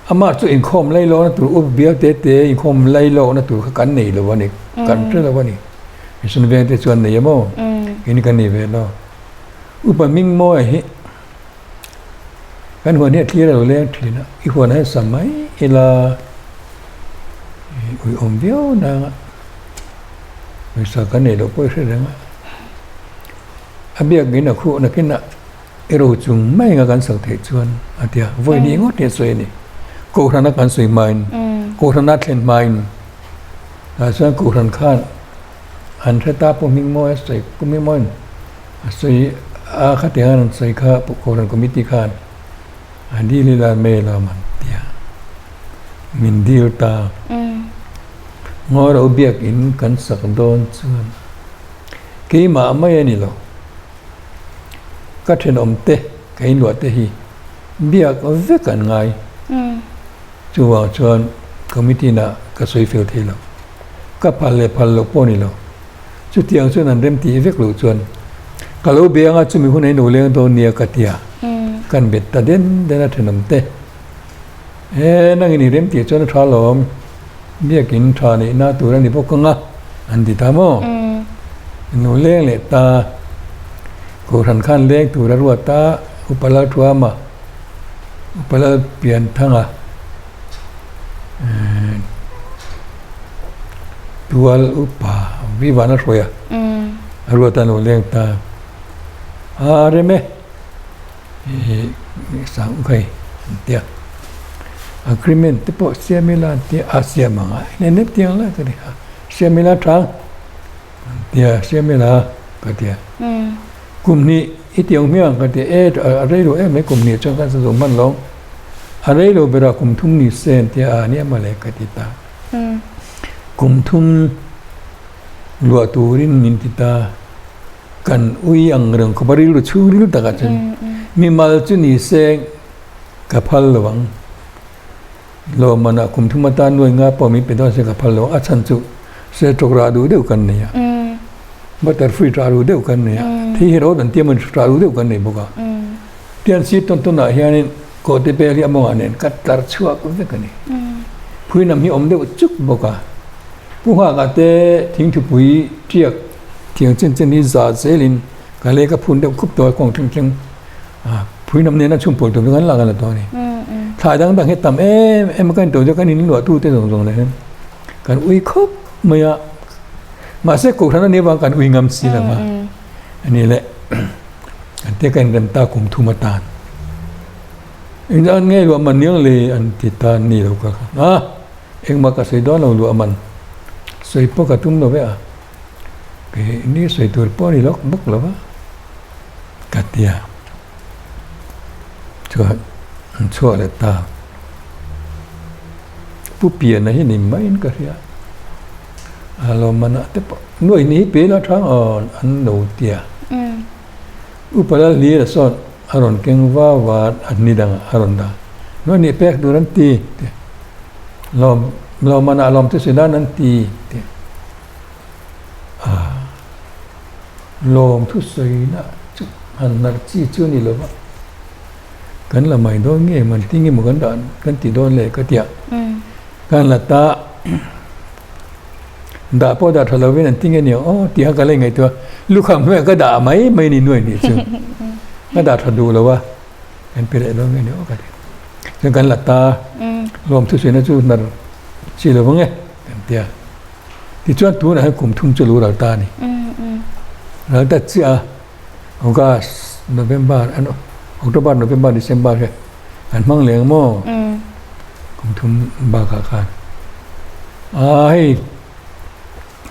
ama chu in khom lai lo na tu up bia te in khom lai lo na tu kan nei lo wani kan tre lo wani isun ve te chuan nei mo ini kan ni ve lo upa ming mo hi kan ho ne thlir lo le thlina I ho na samai ila ui om bio na sa kan nei lo po se na abia gina khu na kina ero chung mai nga kan sak thei chuan atia voi ni ngot ne soi ni ko thana kan soi main ko thana thlen main a chuan ko than khan an theta po ming mo sai pu mi mon sai a kha te han sai kha ko than committee khan andi li la me la man tia min dir ta ngor obiak in kan sak don chuan ke ma mai ni lo ka then om te kai lo te hi biak o ve kan ngai chu wa chuan committee na ka soi fil thei lo ka phal lo po ni lo chu tiang chuan an rem ti vek lo chuan ka lo be anga chu mi hunai no leng do nia ka tia kan bet ta den a then om te nang ni rem ti chuan tha lom biak in tha ni na tu ra ni po ka nga an di ta mo no leng le ta ko than khan leng tu ra ruwa ta upala thua ma upala pian thanga tual upa vivana roya ruwa ta no leng ta are me sang kai tia agreement te po siamila tia asia manga ne tiang la ka dia siamila thang tia siamila ka tia kum ni itiang miang ka tia are lo me kum ni chang kan so man long are lo bera kum thum ni sen tia ani ma le ka ti ta kum thum lua turin min ti ta kan ui ang rang ko bari lu chu ri ta ka chen mi mal chu ni seng ka phal lawang lo mana kum thum ta noi nga po mi pe do se ka phal lo a chan chu se tok ra du deu kan ne ya butterfree tra ru deu kan ne ya thi hero dan tiam man tra ru deu kan ne boka tian si ton ton na hian ko te pe ri among anen kat tar chua ko ve kan ni phui nam hi om deu chuk boka pu ha ga te thing thu pui tiak tiang chen chen ni za zelin ka le ka phun deu khup to kong thing thing phui nam ne na chum pol to gan la gan la to ni thai dang he tam em kan to jo kan ni lo tu te song song le kan ui khop maya ma se ko thana ni wang kan ui ngam si la ma ani le an te kan ram ta kum thu ma tan in an nge lo man niang le an ti ta ni lo ka eng ma ka se do lo lo man soi po ka tum lo ve ke ni soi tur po ni lok buk lo ba ka tia chua le ta pu pia na hi ni mai ka ria alo mana te noi ni pe la thang on an no tia upala li la son aron keng wa an ni dang aron da no ni pek duran ti lo mana lom te sidan an ti lom thu sei na chu an nar chi chu ni lo ba kan la mai do nge man tingi mo kan dan kan ti don le ka tia kan la ta da po da thalo wen an tingi ni ti ha ka le ngai to lu kham me ka da mai ni noi ni chu ka da thadu lo wa kan pe le lo nge ni o ka ti kan la ta lom thu sei na chu nar chi lo nge kan tia ti chuan tu na kum thum chu lu ra ta ni ra ta chia August November ano October November December ke an mang leng mo kum thum ba ka khan ai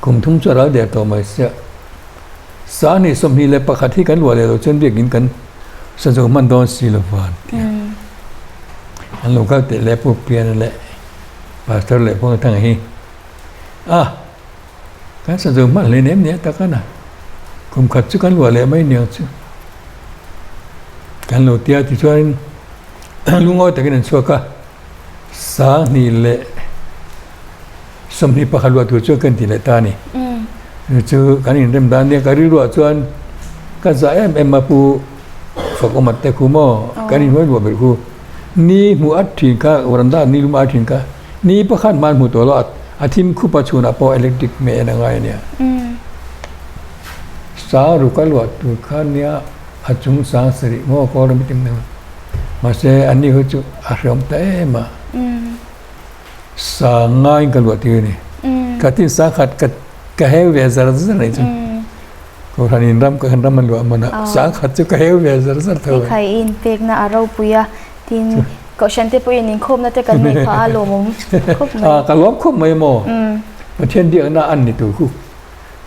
kum thum cha ra de to mai sia sa ni som ni le pa khathi kan lo le lo chen bi gin kan sa jo man don si lo van an lo ka te le pu pian le pastor le po thang hi kan sa zo man le nem ne ta kana kum khat chu kan lo le mai ne chu kan lo tia ti chuan lungoi ta kin chu ka sa ni le som ni pa khalwa tu chu kan ti le ta ni chu kan in rem dan ne ka ri ro chuan ka za em ma pu fa ko mat te khu mo kan in lo be khu ni mu at thin ka waranda ni lu ma thin ka ni pa khan man mu to loอาทิมคู่ประชุนอพออิเล็กทริกเมย์ยังไงเนี่ยสารุกัลวัตถุขันเนี่ยอาจุงสังสริโมกอรมิติมเนี่ยมาเสอันนี้เขาจะอารมณ์เต็มสังง่ายกัลวัตถุนี่กัติสังขัดกะเฮวเวซาร์ซอะไรจังก็ทันินรำก็ขันรำมันหลวมมันนะสังขัดจะกะเฮวเวซาร์ซเท่าไหร่ใครอินเป็กนะอารมณ์ปุยะทินก็ฉันที่ปุยนิคมนะแต่กันไม่พาลมคบไม่กันล้อมคบไม่โมประเทศเดียวน่าอันนี้ตัว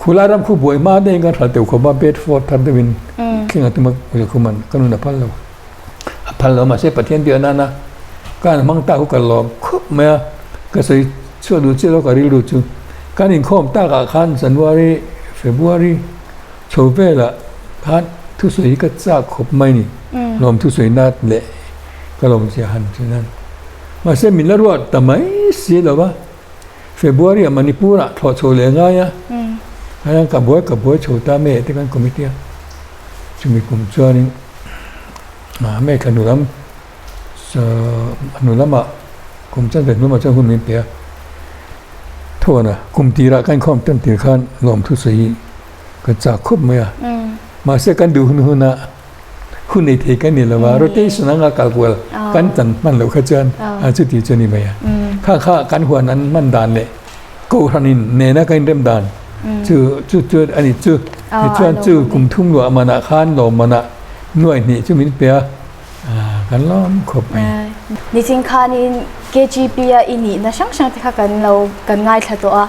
คู่ลารำคู่บวยมาได้กันถ้าเดี๋ยวเขามาเบดฟอร์ดทันเดวินเข่งตัวมันคู่มันก็นู่นพันเรามาเสียประเทศเดียวนั่นนะการมั่งตาคู่กันล้อมคบไม่ก็ใส่ช่วยดูเจ้าเราก็รีรู้จูการอินคมตากับขันสันวารีเฟบรุรีโชว์เวล่ะขันทุกส่วนก็จะคบไม่นี่รวมทุกส่วนนัดเละก็ลงเสียหันเช่นนั้นมาเสมินแล้วว่าแต่ไม่เสียหรอวะเฟบรุรีมันนิปุระถอดโชว์เลยง่ายอ่ะแล้วกับบวยโชว์ตาเมย์ที่กันคอมมิตี้จะมีกลุ่มชวนนี้แม่ขนุนอ่ะกลุ่มจันเป็นนู้นมาเจ้าคุณมีเปียโทษนะกลุ่มตีระกันข้อมต้นตีขันลมทุสีก็จะคบไหมอ่ะมาเสียกันดูหุ่นนะหุ่นในเทกันนี่แหละว่าโรตีสนังกาลกวลกันจันมันเหลวขจรจุดที่เจนี่ไหมอ่ะข้ากันหัวนั้นมันดานเลยกูทันินเนน่ากันเริ่มดานชื่ออันนี้ชื่อกลุ่มทุ่งหลวงมานะขันลมมานะหน่วยนี่ชื่อมินเปียกันล้อมครบไปนี่จริงค่ะนี่ KGP อินี่นะช่างที่ค่ะกันเรากันง่ายค่ะตัว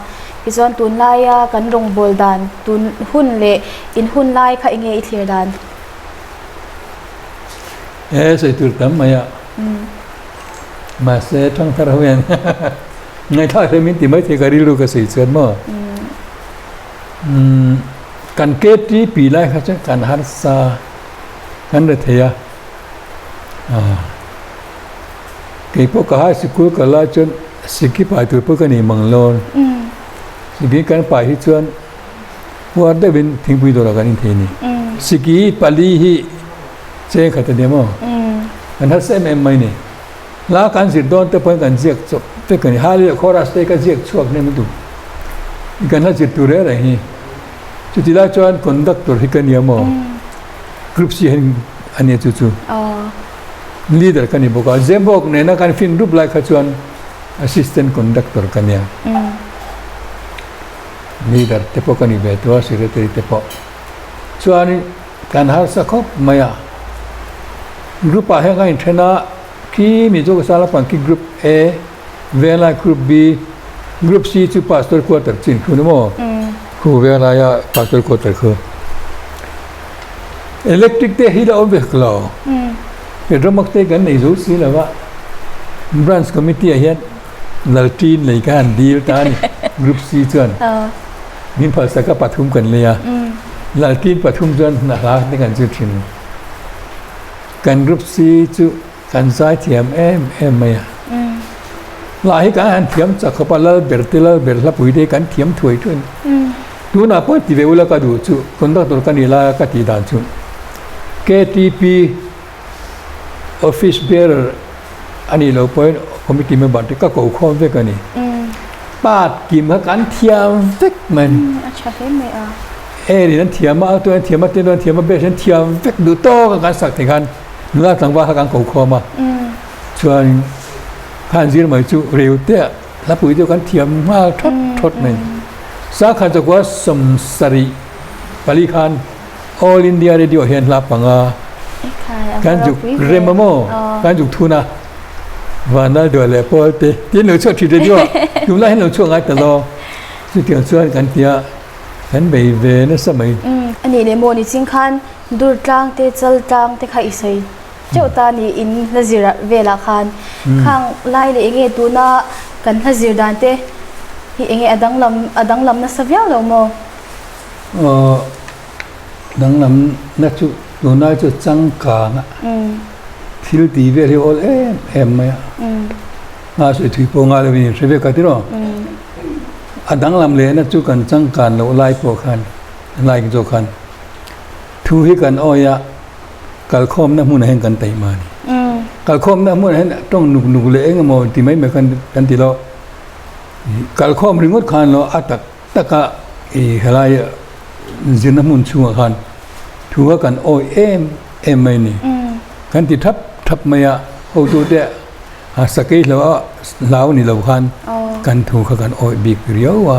กิจวัตรตุนไล่กันลงบอลดันตุนหุ่นเละอินหุ่นไล่ค่ะอิงเอเทียดันใส่ตุนตั้มมาเสทั้งทารเวนไงถ้าเธอมินติไม่เทการิลูกสิเชิญมั่กันเกตีปีไล่ค่ะจังกันฮัตซากันเดทียเกี่ยวกับการสกุลกันละจนสิกิไปตัวพวกนี้มังลอนสิกิกันไปที่ชวนว่าได้เป็นทิ้งไปตัวกันที่นี่สิกิปาลีฮีเจ้าขัดเดียมั้งกันฮัสเซมเอ็มไม่เนี่ยแล้วการสิโดนแต่เพิ่งกันเจียกจบแต่กันฮาลีคอรัสเตกันเจียกช่วงนี้มันดูกันฮัสจิตตัวเรื่องนี้จุดที่ละจวนคอนดักตัวที่กันเดียมั้งกรุ๊ปซีเห็นอันนี้จู่leader kan ibu kau zembok nena kan fin rup like kacuan assistant conductor kan ya leader tepo kan ibu itu secretary tepo cuan kan harus sakop maya grup ahya kan thena ki mijo salah pangki group A vela group B group C tu pastor quarter chin kuno mo ku vela ya pastor quarter ku electric te hila obeh klauเป็นรมักเตกันในรู้สิแล้วว่าบรันช์คอมมิตี้เฮียนัลทีนในการดีลตานี่กรุ๊ปซีจวนมินภาษาก็ปฐุมกันเลยอ่ะนัลทีนปฐุมจวนนะครับในการจุดทิ้งกันกรุ๊ปซีจุกันสายเทียมเอ็มไม่อ่ะหลายการเทียมจากขบลาเบร์ติลาเบร์ลาปุยเดกันเทียมถวยทุนดูน่าพอที่เวลาก็ดูจุคนตักตัวกันนี่ละก็ตีดานจุKTP office bearer อันนี้เราไปคอมมิตี้เมมเบอร์ที่ก็ก่อข้อเวกันนี่ปาดกิมกันเทียมเวกมันใช่ไหมนี่นั่นเทียมมาตัวนั้นเทียมมาตัวนั้นเทียมมาเบสนั้นเทียมเวกดูโต้กันสักทีกันนึกว่าสังว่ากันก่อข้อมาชวนผ่านซีร์มาจูเร็วเตะแล้วปุ๋ยเดียวกันเทียมมาทดมันสักขันจะว่าสมสรีปริคัน All India Radio เห็นรับปังการจุกเรมโมการจุกทูน่ะวันนั้นด้วยเลยพอเตที่เราชอบที่เดียวอยู่แล้วให้เราช่วงไงแต่เราสุดที่เราชวนกันเดียฉันไปเวนั่นสมัยอันนี้ในโมนี่จริงคันดูดจังเตจลจังเตใครอิสัยเจ้าตานี่อินนาจิระเวลาคันข้างไล่เลยเงี้ยตัวน่ะกันนาจิรดันเต hi enge adang lam na savya lo mo dang lam na chu do na chu chang ka nga thil ti ve ri ol em ma nga su thui po nga le ni sebe ka ti ro adang lam le na chu kan chang kan lo lai po khan lai jo khan thu hi kan oya kal khom na mun hen kan tai ma ni kal khom na mun hen tong nuk le eng mo ti mai me kan ti lo kal khom ringot khan lo atak taka halai jin na mun chu khan thu kan oi em mai ni kan ti thap maya ho tu de sakai lo lao ni lo khan kan thu kan oi big riau wa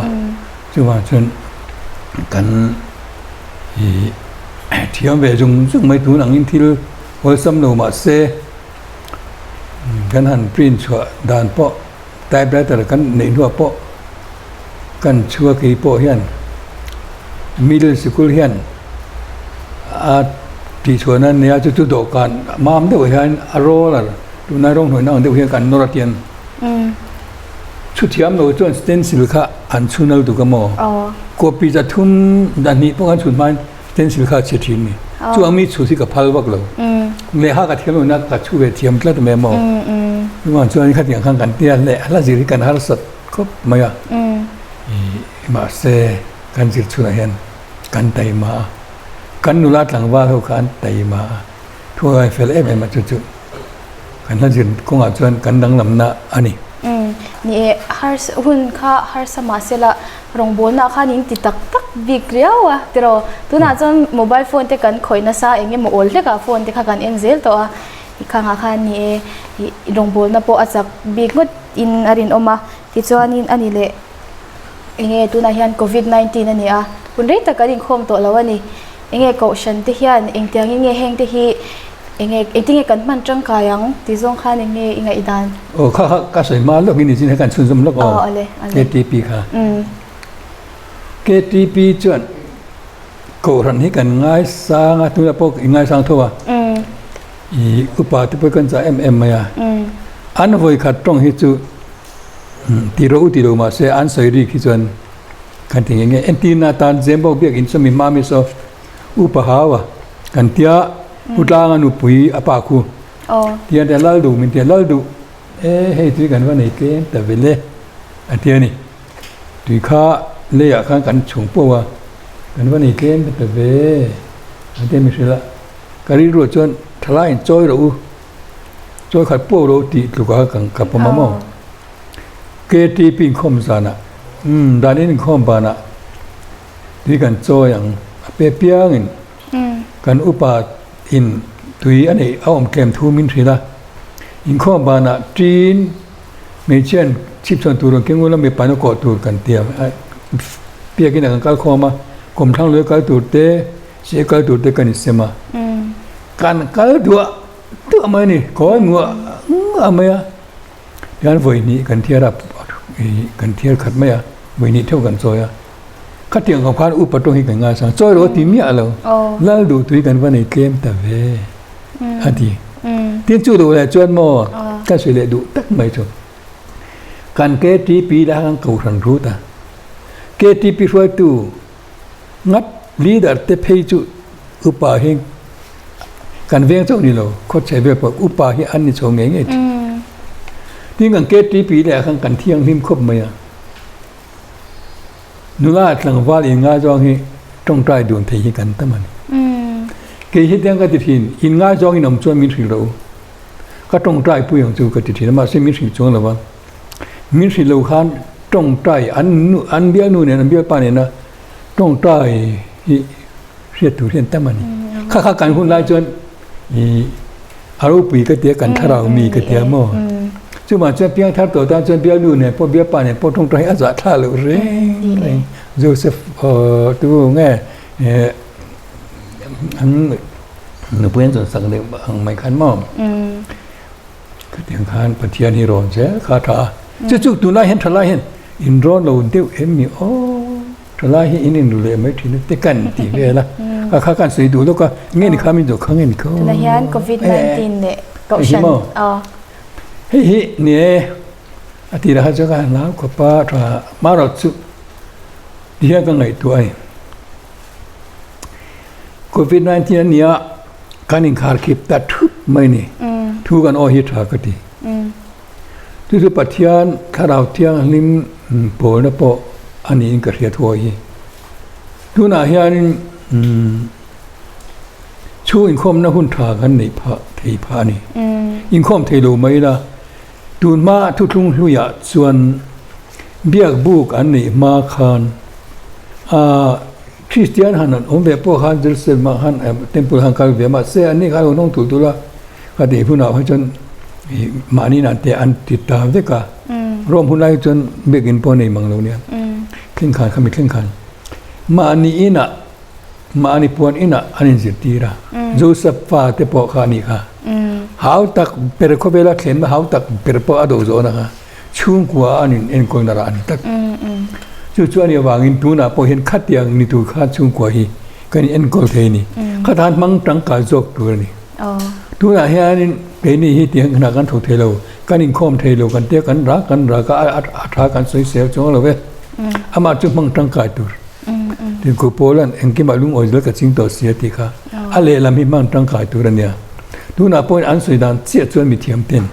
chu wa chun kan thiam về dùng mấy thứ năng in thil hồi xăm đầu mà xe kan han print chua dan po typewriter kan nei hua po kan chua ki po hian middle school hian ti chua nan ne chu do kan mam de hian arola tu na rong hoi na de hian kan noratian chu thiam lo chuan stencil kha an chunal tu ka mo copy za thun dan ni po kan chun man stencil kha che thin ni chu ami chu si ka phal wak lo le ha ka thiam lo na ka chu ve thiam tla me mo ma chuan kha tiang khang kan tia le ala ziri kan har sat khop maya ma se kan zir chu na hian kan tai ma kan nula tlang wa ho kan tai ma thua fel em ma chu chu kan la zir ko nga chuan kan dang lam na ani ni har hun kha har sama sela rong bol na kha ning ti tak big riawa tero tuna chon mobile phone te kan khoina sa enge mo ol le ka phone te kha kan enzel to a ikhanga kha ni rong bol na po achak big ngot in arin oma ti chuanin ani le enge tuna hian covid 19 ani a kun rei ta karin khom to lawani enge ko shan te hian engtiang enge heng te hi enge etinge kan man tang kayang ti zong khan enge inga idan kha ka sai ma lo ni sin kan chun zum lo ko ale KTP kha KTP chuan ko ran hi kan ngai sang a tu na pok ngai sang thowa upa te poi kan cha mm ya an voi khat tong hi chu ti ro ma se an sai ri khi chuan kan ting nge antina tan zembo biak in chumi ma mi so upa hawa kan tia utlang anu pui apa khu tia de lal du min tia lal du hei ti kan wa nei ke ta vele atia ni ti kha le ya khan kan chung po wa kan wa nei ke ta ve ate mi sela kari ro chon thalai choi ro choi khat po ro ti lu ka kan ka pa ma mo KTP khom sana danin khom ba na ti kan choi ang pe piang in kan upa in tui ane awam kem thu min thila in khom ba na tin me chen chip chon turun ke ngula me pano ko tur kan tia pia kin kan kal khoma kom thang le kal tur te se kal tur te kan sema kan kal dua tu mai ni ko mu amaya yan voi ni kan thia rap kan thia khat maya voi ni theu kan zoya khát tiếngของพระอุปโตหิกันงาสังจ้อยรถที่มีอะไรแล้วดูตุยกันว่าในเกมแต่เวอันที่ที่จู่ดูแลจวนมอก็สวยเลยดูตักไม่จบการเกตีปีละกันเก่าสันรู้ตาเกตีปีช่วยตู้งัดลีดาร์เตเพย์จู่อุปาหิงการเวียงเจ้านี่เราโคตรใช้เวลาอุปาหิอันนี้ชงเงี้ยที่กันเกตีปีละกันเที่ยงหิมครบไหมอ่ะนุลาตลังวาลิงาจองฮีต้องใจดวงเทียกันตั้งมันเกี่ยเดียงก็ติดหินอินงาจองอินอมจวนมินสิโลก็ต้องใจผู้ยังจูก็ติดหินมาเสมินสิจวงแล้วว่ามินสิโลขันต้องใจอันเบี้ยนู่นเนี่ยอันเบี้ยป้าเนี่ยนะต้องใจเสียตัวเรียนตั้งมันข้าการหุ่นลายจวนอารมณ์ปีก็เดียกันถ้าเรามีก็เดียมั่วซึ่งมาจนเพียงท่าตัวตามจนเบี้ยนู่นเนี่ยพอเบี้ยป้าเนี่ยพอต้องใจอาจจะท่าเลยเร่งโจเซฟตัวไงอันนึกเพื่อนจนสังเกตไม่ขันมอมก็เตียงขันปฏิญาณฮิโรนเจ้าข้าท่าจะจุดตัวนั้นเห็นทลายเห็นอินโรนเราเดียวเอ็มมีโอ้ทลายเห็นอินดูเลยไม่ทีนึกแต่กันตีเวล่ะข้ากันสวยดูแล้วก็เงี้ยนี่ข้ามีตัวข้างเงี้ยนี่เขาทลายเห็นโควิด-19เนี่ยก็ฉันเฮ้ยเนี่ย อาทิตย์ละจะกันแล้วก็ป้าถ้ามาเราสุดเดียกันไงตัวไอ้โควิด-19 เนี่ยการอินคาร์คิปตัดทุบไม่นี่ทุกันอ้อฮิตหากติทุกปัจจัยข้าเราเที่ยงลิมโปนะโปอันนี้อินกระเทียทัวฮีทุน่าเฮียนชูอินคอมนะหุ่นทากันในพระเทพานี่อินคอมเทโลไม่ละตูนมาทุกลุยส่วนเบียกบุกอันนี้มาคานคริสเตียนฮันนั้นผมแบบพวกฮันเดลเซนมาฮันเทมเพลฮันคาร์เวียมาเซอันนี้เขาต้องถูกตัวละก็เดี๋ยวพูดเอาให้จนมานี่นั่นแต่อันติดตามด้วยกันรวมพูดไล่จนเบกินปอนในมังเราเนี่ยคลิ้งขันเขามีคลิ้งขันมาอันนี้อินะมาอันนี้ปวนอินะอันนี้สิตีระโจเซฟฟาเตปอคานี่ค่ะหาวตักเปรโคเบลาเขียนมาหาวตักเปรโปอโดโซนะคะชุ่มกว่าอันนี้เอ็นกงนารานี่ตักจู่ๆเนี่ยวางอินตูน่ะพอเห็นขัดอย่างนี้ตัวขัดชุ่มกว่าฮีกันเอ็นกอลเทนี่ขัดทานมังตังกาจกตัวนี่ตัวน่ะเฮียนี่เป็นนี่ฮีเตียงขนาดกันถูกเทโลกันอินคอมเทโลกันเตียกันรักก็อัตรากันสวยเสียวจงเลยเว้ยอามาจุมังตังกาตัวถึงกูโพลันเอ็งกิมาลุงออยล์กับจิงตัวเสียติค่ะอะไรละมีมังตังกาตัวเนี่ยตัวน่ะพออันสุดานเสียจนมีเทียมเต็ม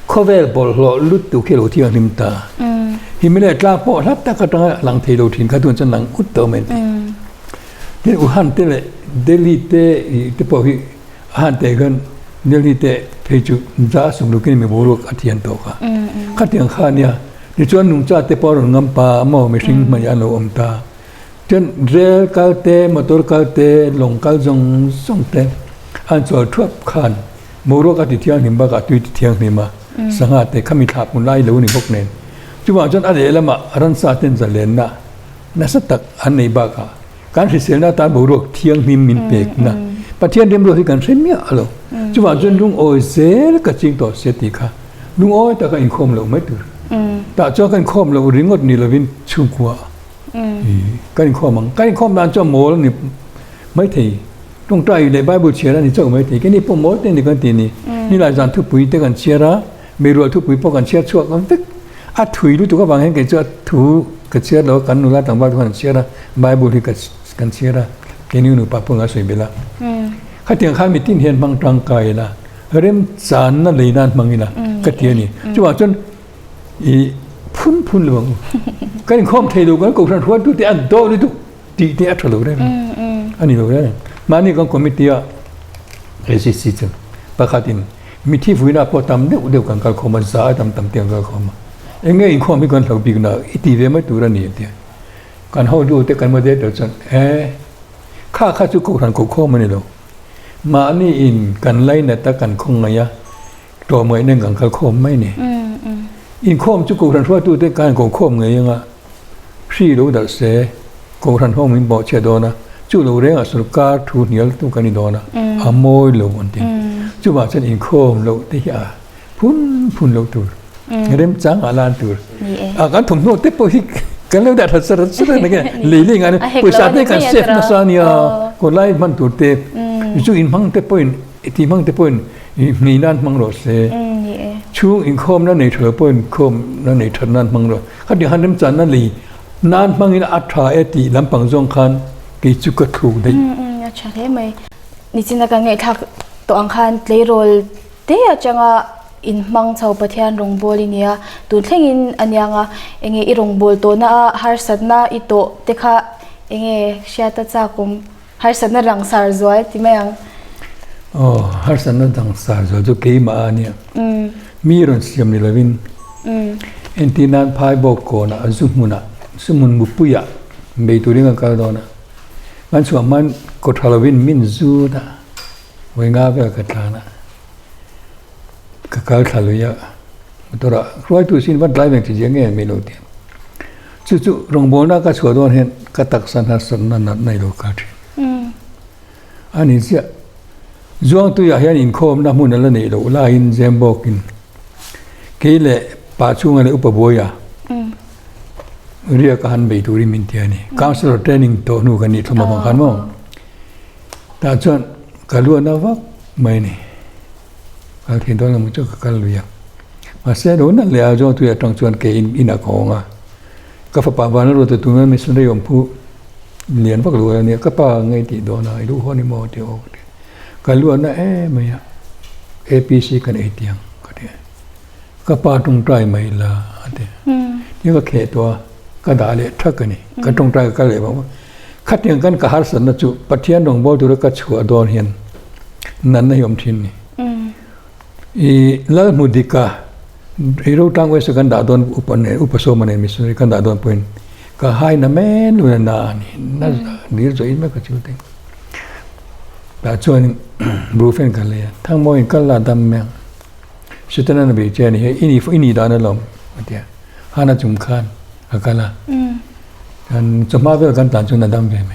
ข้อเวลบอลลุดตุเคโลที่อันนิมตาฮิมิเลตลาปอรับตะกะตังหลังเทโลทินค่ะตัวจันหลังอุตโตเมนนี่อุหันเตเลเดลิเตเตปอฮิหันเตกันเดลิเตเพจุจ้าสมลุกินมีบุรุษอธิยันโตค่ะขัดยังข้าเนี่ยดิจวนนุ่งจ้าเตปอรงงปาหม้อไม่สิงมายาโนอมตาจนเรลกาเตมอเตอร์กาเตลงกาจงส่งเตอันจอดทวบขันบุรุษอธิยันหิมบากตุยเทียงหิมาสังหารเตขมิถาปุนไล่เหลวนี่พวกเนนจุว่าจนอะไรละมารันซาเตนจะเลนนะนั่นสักอันในบากาการที่เสียหน้าตาบุรุษเทียงมินเปกนะประเทศเดียมรู้ที่กันเสียเมียอะไรจุว่าจนลุงโอยเซลก็จริงต่อเสียติค่ะลุงโอยแต่ก็อินคอมเราไม่ตื่นแต่เจ้ากันคอมเราริงอดนี่เราวินชุ่มกว่ากันคอมนั้นเจ้าโมแล้วนี่ไม่ทีต้องใจในไบเบิลเชียร์นี่เจ้าไม่ทีแค่นี้พวกโมเนี่ยนี่กันทีนี่หลายจานทุบปุ๋ยแต่กันเชียร์ไม่รู้ทุบปุ๋ยพวกกันเชียร์ชั่วกันตึกถุยรู้ตัวก็บางแห่งเกิดจะถูกันเชียร์แล้วกันนุลาต่างบ้านทุกคนเชียร์ไบเบิลที่กันเชียร์แค่นี้หนูป้าพงอาศัยเบลาข้าเตียงข้ามีทิ้งเห็นบางทางไกลละเริ่มจานนั่นเลยนั่นบางนี่ละก็เตียนี่จังหวะจนพุ่นเลยบางกันข้อมเทลูกันกูทันทวนทุกที่อันโตเลยทุกที่อัตโลได้อันนี้เราได้มานี่ก็คอมมิตี้เอซิซิซึปะขัดินมีที่ฟื้นพอทำเดี๋ยวกันการคอมมันสายทำเตียงการคอมเองอินคอมมีกันเราปีกน่ะอิติเวไม่ตัวนี้เดียการเขาดูแต่กันมาเดี๋ยวจนข้าจุกกูทันกูข้อมันนี่เรามานี่อินกันไล่เนี่ยตะกันคงไงอะตัวเมื่อหนึ่งกันการคอมไม่เนี่ยอินคอมจุกกูทันทั่วตัวแต่การกูข้อมไงยังอ่ะพี่รู้ดัดเสกูทันห้องมีบ่อเชดนะจู่เราเรื่องสุรการทูเหนียวตุ้งกันนี่โดนะอโมยเราวันที่จู่ว่าฉันอินคอมเราที่พุ่นเราตัวเริ่มจังอาลานตัวการถมโน้ตเตปฮิกันแล้วแต่ทัศน์นั่นไงลีงานผู้ชายเนี่ยกันเซฟนะซานี่คนไล่มันตัวเตปจู่อินมังเตปอินที่มังเตปอินมีนั่นมังโรเซชูอินคอมนั่นในเธอปอินคอมนั่นในเธอนั่นมังโรเขาเดี๋ยวหันเริ่มจันนั่นลีนั่นมังอินอัตราติลำปังจงคันกิจุกถูกได้ใช่ไหมนี่จริงๆกันไงถ้าตัวอังคารเลยโรลเดียจังอินมังชาวประเทศรงบอลิเนียตุนเท่งอินอันยังเองอีรงบอลตัวน่ะฮาร์สันน่ะอีโตเด็กค่ะเองเชียตัดจากกุมฮาร์สันน่ะรังสารจอยที่ไม่ยังฮาร์สันน่ะรังสารจอยจุกกี่มาเนี่ยมีรอนเสียมนี่ละวินเอ็นที่นั่นพายบอกก่อนนะซุมุนบุปุยะเบตุริงกันดอนะมันส่วนมันกดฮาโลวีนมินซูนะไว้งาเวลกันทานะกาลทะลุยะตัวละร้อยตัวสินวันไล่แบ่งที่ยังไงไม่รู้เดียจู่ๆรงโบน่าก็สวดวันเห็นกตักสันหาสนันในโลกาทีอันนี้เสียจวงตัวอย่างอินโคมน้ำมันนั่นนี่เราลาอินเซมบอกินเกลี่ยปัจจุบันเลยอุปบอยาเรียกการไปตุริมินเทียนี่การสอนเทรนนิ่งโตนูกันนี่ทำมาบังคับมั้งแต่จนกลัวนะว่าไม่เนี่ยการเห็นตัวเรามันจะกัลลุยะ มาเสียโดนนั่นเลยจงตัวตรงชวนเกอินของอ่ะก็ฝากบ้านเราตัวตัวนั้นมีส่วนได้ยมผู้เหรียญพวกรู้เนี่ยก็ป้าไงติโดนอะไรรู้ข้อนี้มอเดียวก็ล้วนนะไม่อะ APC กันเตียงก็เดียก็ป้าตรงใจไม่ละเดียนี่ก็เขตตัวก็ด่าเลยทักกันนี่ก็ตรงใจก็เลยบอกว่าขัดยังกันกับหาสันนจุปะเทียนดงบ่ตัวก็ชัวโดนเห็นนั่นนายมทินนี่แล้วมุดิกาเราตั้งไว้สักกันด่าโดนอุปสมเนี่ยมิสุริกันด่าโดนเป็นก็ให้นะแม่นูนานี่น่าดีใจไม่ก็ชิวเต็งแต่ชวนบรูเฟนกันเลยทั้งมวยกันละดำแมงสุดท้ายนั้นไปเจอนี่อินี่ดานลมเดียฮานาจุมขานกันละกันสมาเวลกันต่างจุนดำไปไหม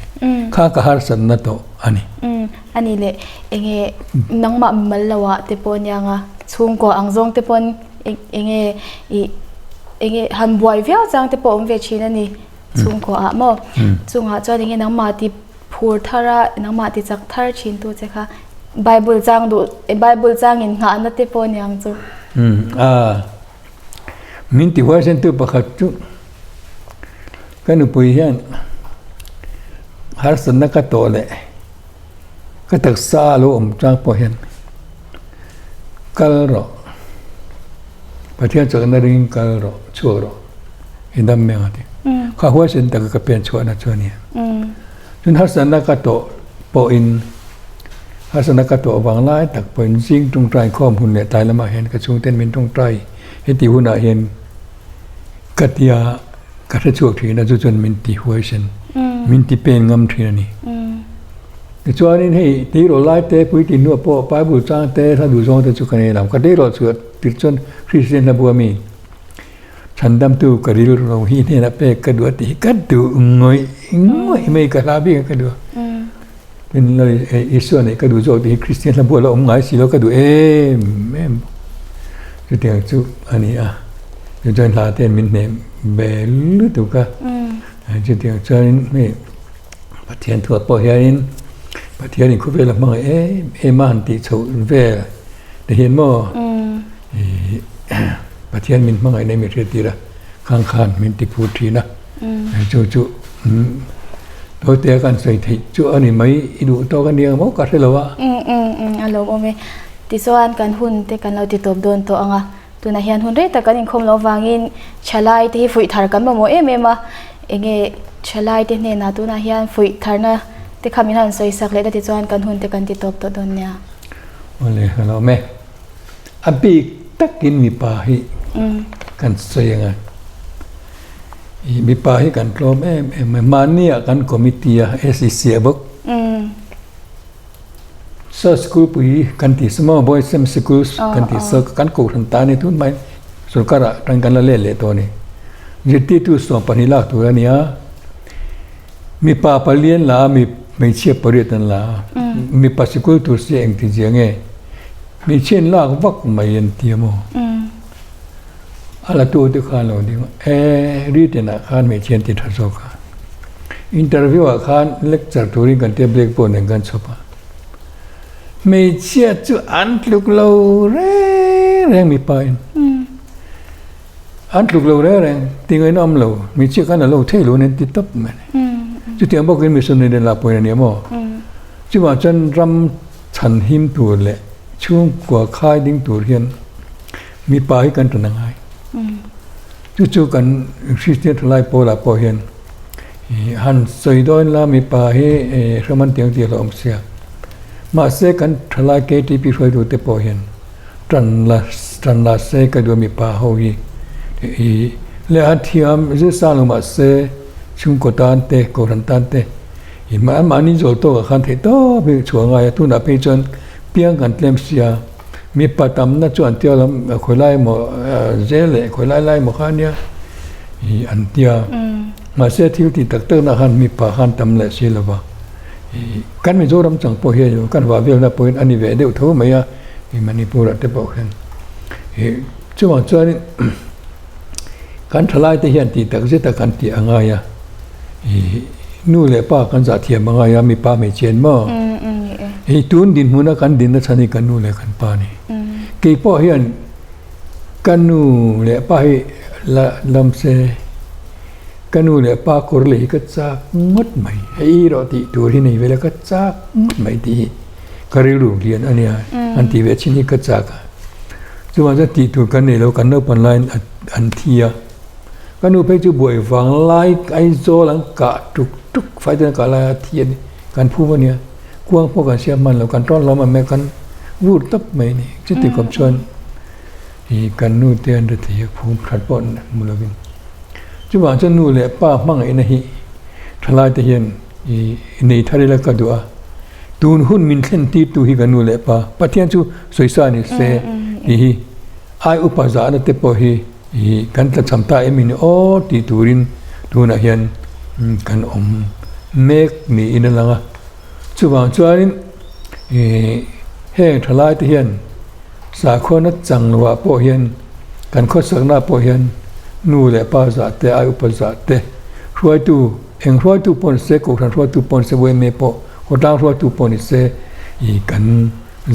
ข้ากหาสันนัตโตอันนี้เลยเองน้องมามัลละวะเตปนยังอ่ะช่วงก่ออังซงเตปนเองหันบวยเวียวจังเตปนเวชีนั่นนี่ช่วงก่ออ่ะมั้งช่วงอ่ะจอดเองน้องมาที่พูดทาระน้องมาที่จักทาร์ชินตัวเจ้าค่ะไบเบิลจังดูไบเบิลจังอินงานนั่นเตปนยังจูมินติว่าเส้นตัวประคัตจุกันอุปยานหาสันนักโตเลยก็ตักซาโลมจังพอเห็นกัลโรประเทศจากนั้นริงกัลโรชัวโรอินดัมเมงติข้าหัวเส้นตะก็เป็นชัวนะชัวเนี่ยจนหาสันนักโตปออินหาสันนักโตบางไล่ตักปอินซิงตรงใจข้อมหุ่นเนี่ยตายแล้วมาเห็นกระชุงเต้นเป็นตรงใจเห็นติหุ่นเห็นกัตยากระชั่วทีนะจนมินติหัวเส้นมินติเป็นงำทีนี่จวนนี้ให้ตีโรไล่เตะปุยตินัวพ่อป้าบุษราเตะถ้าดูจงเตะจุกันเองลำก็ได้รอดสุดติดจนคริสเตียนบัวมีฉันดำตู้กระดิ่งเราหินเนี่ยนะเป้กระดูตีกระดูงอยไม่กระลาบีกระดูเป็นเลยอิสระเนี่ยกระดูจงตีคริสเตียนบัวเราอมไงสิเรากระดูแม่จุดเดียวจุดอันนี้อ่ะจุดจนลาเต้มินเนี่ยเบลตุกะจุดเดียวจนไม่ประเทศทั่วไปเห็นประเทศนี้คุณเวลามามาหันติโฉเวลได้เห็นมั้ประเทศมินมาไงในมิเรติระข้างคานมินติพูดทีนะจู่ตัวเตะกันใส่ที่จู่อันนี้ไม่ดูตัวกันเดียวมั้งก็ใช่หรอวะอารมณ์โอเมติสวานกันหุ่นแต่กันเราติดตบโดนตัวอ่ะตัวนั้นเห็นหุ่นได้แต่กันยังคงเราวางอินชลายที่ฝุ่ยทาร์กันมาโมมาเองชลายที่เนี่ยนะตัวนั้นเห็นฝุ่ยทาร์นะแต่คำนี้นั่นสวยสักเลยแต่ติดจวนกันหุ่นแต่กันติดตบตัวโดนเนี่ยโอ้เลยเราแม่อภิตักกินมีปาหิกันสวยยังไงมีปาหิกันกลมมาเนี่ยกันคอมมิตี้SECบอกสกูลปุยกันที่ small boys some schools กันที่สกันกูทันตานี่ทุนไม่สุขระตั้งกันละเล่เล่ตัวนี้ยึดที่ตัวสองปนิลาตัวนี้มีป่าปเลียนลามีไม่เชื่อปริยันลามีปัสกุลตัวเสียงที่เจียงมีเช่นลากวักไม่ยันเทียมอะไรตัวที่ข้าเราดีว่ารีดนะข้าไม่เช่นที่ทัศน์ข้าอินเตอร์วิวข้าเล็กจากตัวนี้กันเทียบเล็กปนกันชอบไม่เชื่อจู่อันลุกเราแรงมีไปอันลุกเราแรงติงไอ้น้อมเราไม่เชื่อกันเราเท่เราเนี่ยติดตับมันจุดที่บอกกันมีส่วนในเรื่องลาปอยเนี่ยมั้งจุดว่าจนรำฉันหิมตัวเลยช่วงกว่าค่ายดิ้งตัวเรียนมีป่าให้กันตัวนั่งไงจู่ๆกันคริสเตียนทลายโปลาปอยเห็นหันสวยดอยละมีป่าให้สมันเตียงเตียเราอมเสียมาเสกันทลายเกติพิรวยดูเตปอยเห็นตรันลาเสกันดูมีป่าเฮาฮีเลอันที่อันจะสร้างมาเสชุมโกตันเตโกรันตันเตอิมานี่โจโตกับขันเทโตไปช่วงไงทุนอภิจนเพียงกันเต็มเสียมีปัตตามนัดจวนเตียวแล้วคอยไล่หมอเจเล่คอยไล่หมอขันเนี่ยอันเดียมาเสียที่ติดตักเตอร์นักขันมีป่าขันตำเละเสียแล้วว่ากันไม่โจรำจังพอเฮียอยู่กันว่าเวลาพอเห็นอันนี้เวเดียวทั่วไม่อะมันนี่พูดแต่บอกเห็นช่วงจวนกันทลายแต่เห็นติดตักเสียแต่กันตีอ่างไงอะนู่นเลยป้ากันจะเทียมมาไงมีป้าไม่เชียนมั้งตุนดินหัวนักกันดินนัชนีกันนู่นเลยกันป้านี่กี่ป้าเห็น กันนูเลยป้าให้ละลำเซกันนูเลยป้าคนเลยก็จากงดไหมให้รอติตัวที่ไหนเวลาก็จากงดไหมที่ก็เรียนรู้เรียนอันเนี้ยอันที่เวชนี่ก็จากจุดว่าจะติตัวกันเนี่ยเรากันเนปไลน์อันเทียกันนูไปจุบวยฟังไลค์ไอโซหลังกะทุกไฟเดินกะลาเทียนการพูดว่าเนี่ยกวางพวกกันเชื่อมันแล้วกันต้อนเรามันแม้กันวูดตับไหมนี่จิตติกับชนกันนู่นเตียนที่ภูมิขัดปนมุลวินจุบานจะนู่นเลยป้ามั่งไอ้นี่ทลายเตียนในทะเลละก็ดูอ่ะตูนหุ่นมินเส้นตีตูฮีกันนู่นเลยป้าปะเทียนจูสวยสานี่เสไออุปสรรคนั่นเตปอฮีกันตัดสัมตาเอมินโอตีตูรินตูน่ะเฮียนกันเมกมีอินนังอ่ะจุบานจวนเฮงทลายเตียนสาคนนัดจังหวะโปเฮียนกันข้อสักหน้าโปเฮียนนู่แหละป้าจะเตะอายุป้าจะเตะช่วยตูเองช่วยตูปนเสกกูทันช่วยตูปนเสวยเมโปคนตั้งช่วยตูปนเสอีกัน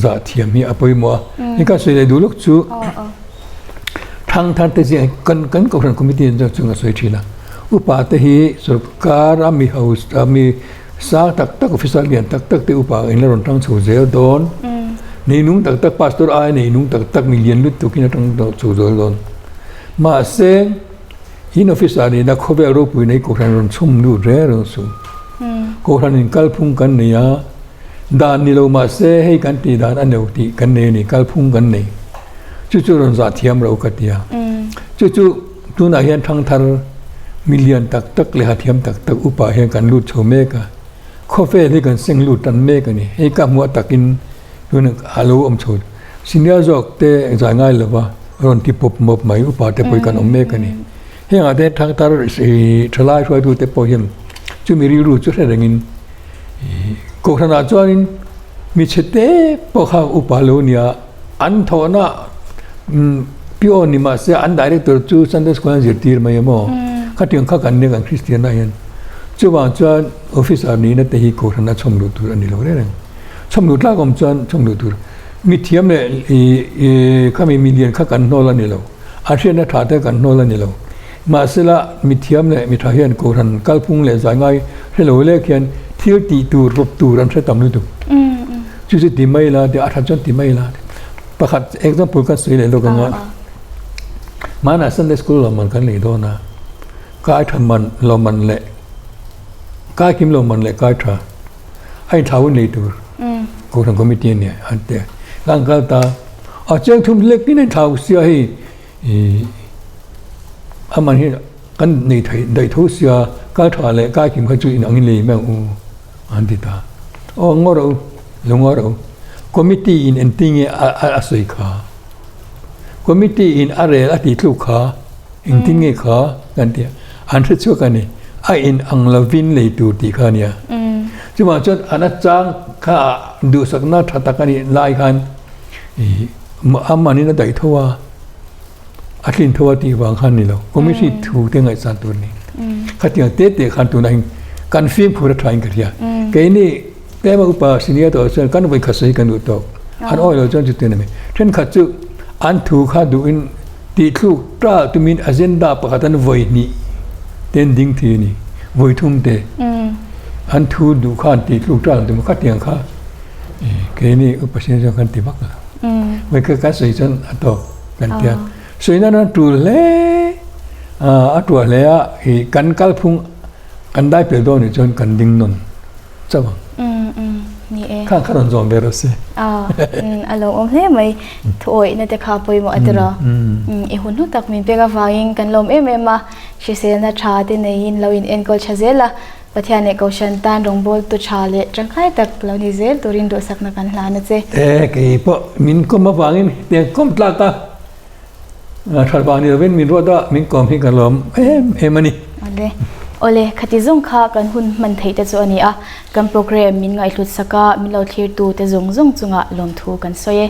จะเทียมมีอภัยมัวนี่ก็สวยเลยดูลูกจูทางเตจิกันกูทันคอมมิตี้จะจุงสวยทีละอุปาเตหีสุรการามีเฮาส์มีสาตักออฟฟิศเลียนตักเตอุปาเองแล้วรอนทั้งสูเซลโดนนี่นุ่งตักพาสตอร์ไอ้นี่นุ่งตักมิลเลียนลุตตุกินทั้งสูโดนมาเซงอินออฟฟิศอันนี้นักข้อเวรูปในโครันรอนชุ่มดูเรื่องสูโครันนิกัลพุ่งกันเนี่ยดานนี่เรามาเซให้กันตีดานอันเดียวตีกันเนี่ยนี่กัลพุ่งกันเนี่ยจู่ๆรอนจัดเทียมเรากัดเนี่ยจู่ๆตัวนักเรียนทั้งทาร์มิลเลียนตักเลยหาเทียมตักอุปาเหกันลุดโชเมกะข้อเวให้กันเซงลุดตันเมกันนี่ให้กับมัวตักินดูนึกฮัลโหลอมชดสินเดียจอกเตะจ่ายง่ายเลยว่ารอนที่ปบมบไหมอุปาเตะปอยกันอมเมกันนี่เฮียงอาเดทางตาทลายช่วยดูเตะปอยเห็นจู่มีริรู้จุดอะไรเงี้ยโกขนาดจวนมีเชตเตะปอกข้าวอุปาโลเนียอันทอนะพิโอนิมาเสียอันไดเรกเตอร์จู่ซันเดสควันจิตตีร์มาเยอะมั้งข้าที่ยังข้ากันเนี่ยกันคริสเตียนได้ยันจู่ว่าจวนออฟฟิศอันนี้นั่นแต่ฮีโกขนาดชมดูตัวอันนี้เราได้ยังชมดูลากอมจวนชมดูตัวมีเทียมเนี่ยข้ามีมิลเลียนข้ากันโนลันนี่เราอาเซียนน่ะถ่ายแต่กันโนลันนี่เรามาเสละมีเทียมเนี่ยมีทหารโกรันกัลพุงเลยสายง่ายให้เราเรียกเขียนเที่ยวตีตูรบตูรันใช้ตำลึงตัวจุดที่ตีไม่ละเดี๋ยวอาจจะตีไม่ละประคัดเอ็กซ์พูดกันสวยเลยเรากันว่ามาหน้าซันเดย์สคูลเรามันกันเลยโดนนะกายทำมันเรามันแหละกายคิมเรามันแหละกายท่าไอ้ท้าวนี่ตัวโกรันคอมมิตี้เนี่ยอันเดียร่างกายตาอาจารย์ทุ่มเล็กนี่ในท้าวเสียให้อามันเห็นกันในไทยได้ทุกเสียก้าถอดเลยก้าขิมข้าจุยนังเลยแม่อูอันที่ตาโอ้งอเราลงงอเราคอมมิตี้อินเอนติ้งอาศัยขาคอมมิตี้อินอะไรอาทิตย์ลูกขาเอนติ้งขากันเดียอันที่ชั่วกันนี่ไออินอังลาวินเลยตัวตีขาเนี่ยจุดมาจนอนัจจังข้าดูสักนัดทัตกันนี่ลายกันอามันนี่น่าได้ทั่วอาทิตย์ทั่วที่วางขันนี่เราก็ไม่ใช่ถูกเท่าไงสันตัวนี้ขัดอย่างเตะขันตัวนั้นการฟิล์มพูดทายกันเดียแกนี่แต่มาอุปสินีตัวเช่นกันไปขัดใส่กันดูตัวอันอ้อยเราจนจุดเต็มเลยเช่นขัดจุอันถูกขัดดูอินติดลูกตราตุมินอเจนดาประกันไว้นี่เต้นดิ้งทีนี่ไว้ทุ่มเตะอันถูกดูขัดติดลูกตราตุมินขัดอย่างข้าแกนี่อุปสินีกันติบักละไว้ก็การใส่จนอันโตกันเดียส่วนนั้นตัวเล่ตัวเล่กันกัลพุงกันได้เปลี่ยนตัวนี่จนกันดิ้งนนจ้าบังนี่เองข้างขนมจอมเบรสอารมณ์เฮ้ยไม่ถอยนั่นแต่ข้าไปหมดอัตราหุ่นหุ่นตักมีเปกฟ้ายิงกันลมมาชิเซนชาติในยินเราอินเอ็นก็ชาเซล่ะปัทยาในก็ชันตันรงบอลตุชาเลจังใครตักเรานิเซลตัวรินโดสักนักกันลานะเจ้กี่พอมินก็มาฟังอินเดี๋ยวก็ตลาดทัดบางนี่เราเป็นมินรัวด้ามินกอมให้กันลมมันนี่โอเลขติจงข้ากันหุ่นมันไทยแต่ส่วนนี้กันโปรแกรมมินไงหลุดสักมินเราเทียร์ตูแต่จงจุงะลมทูกันสวย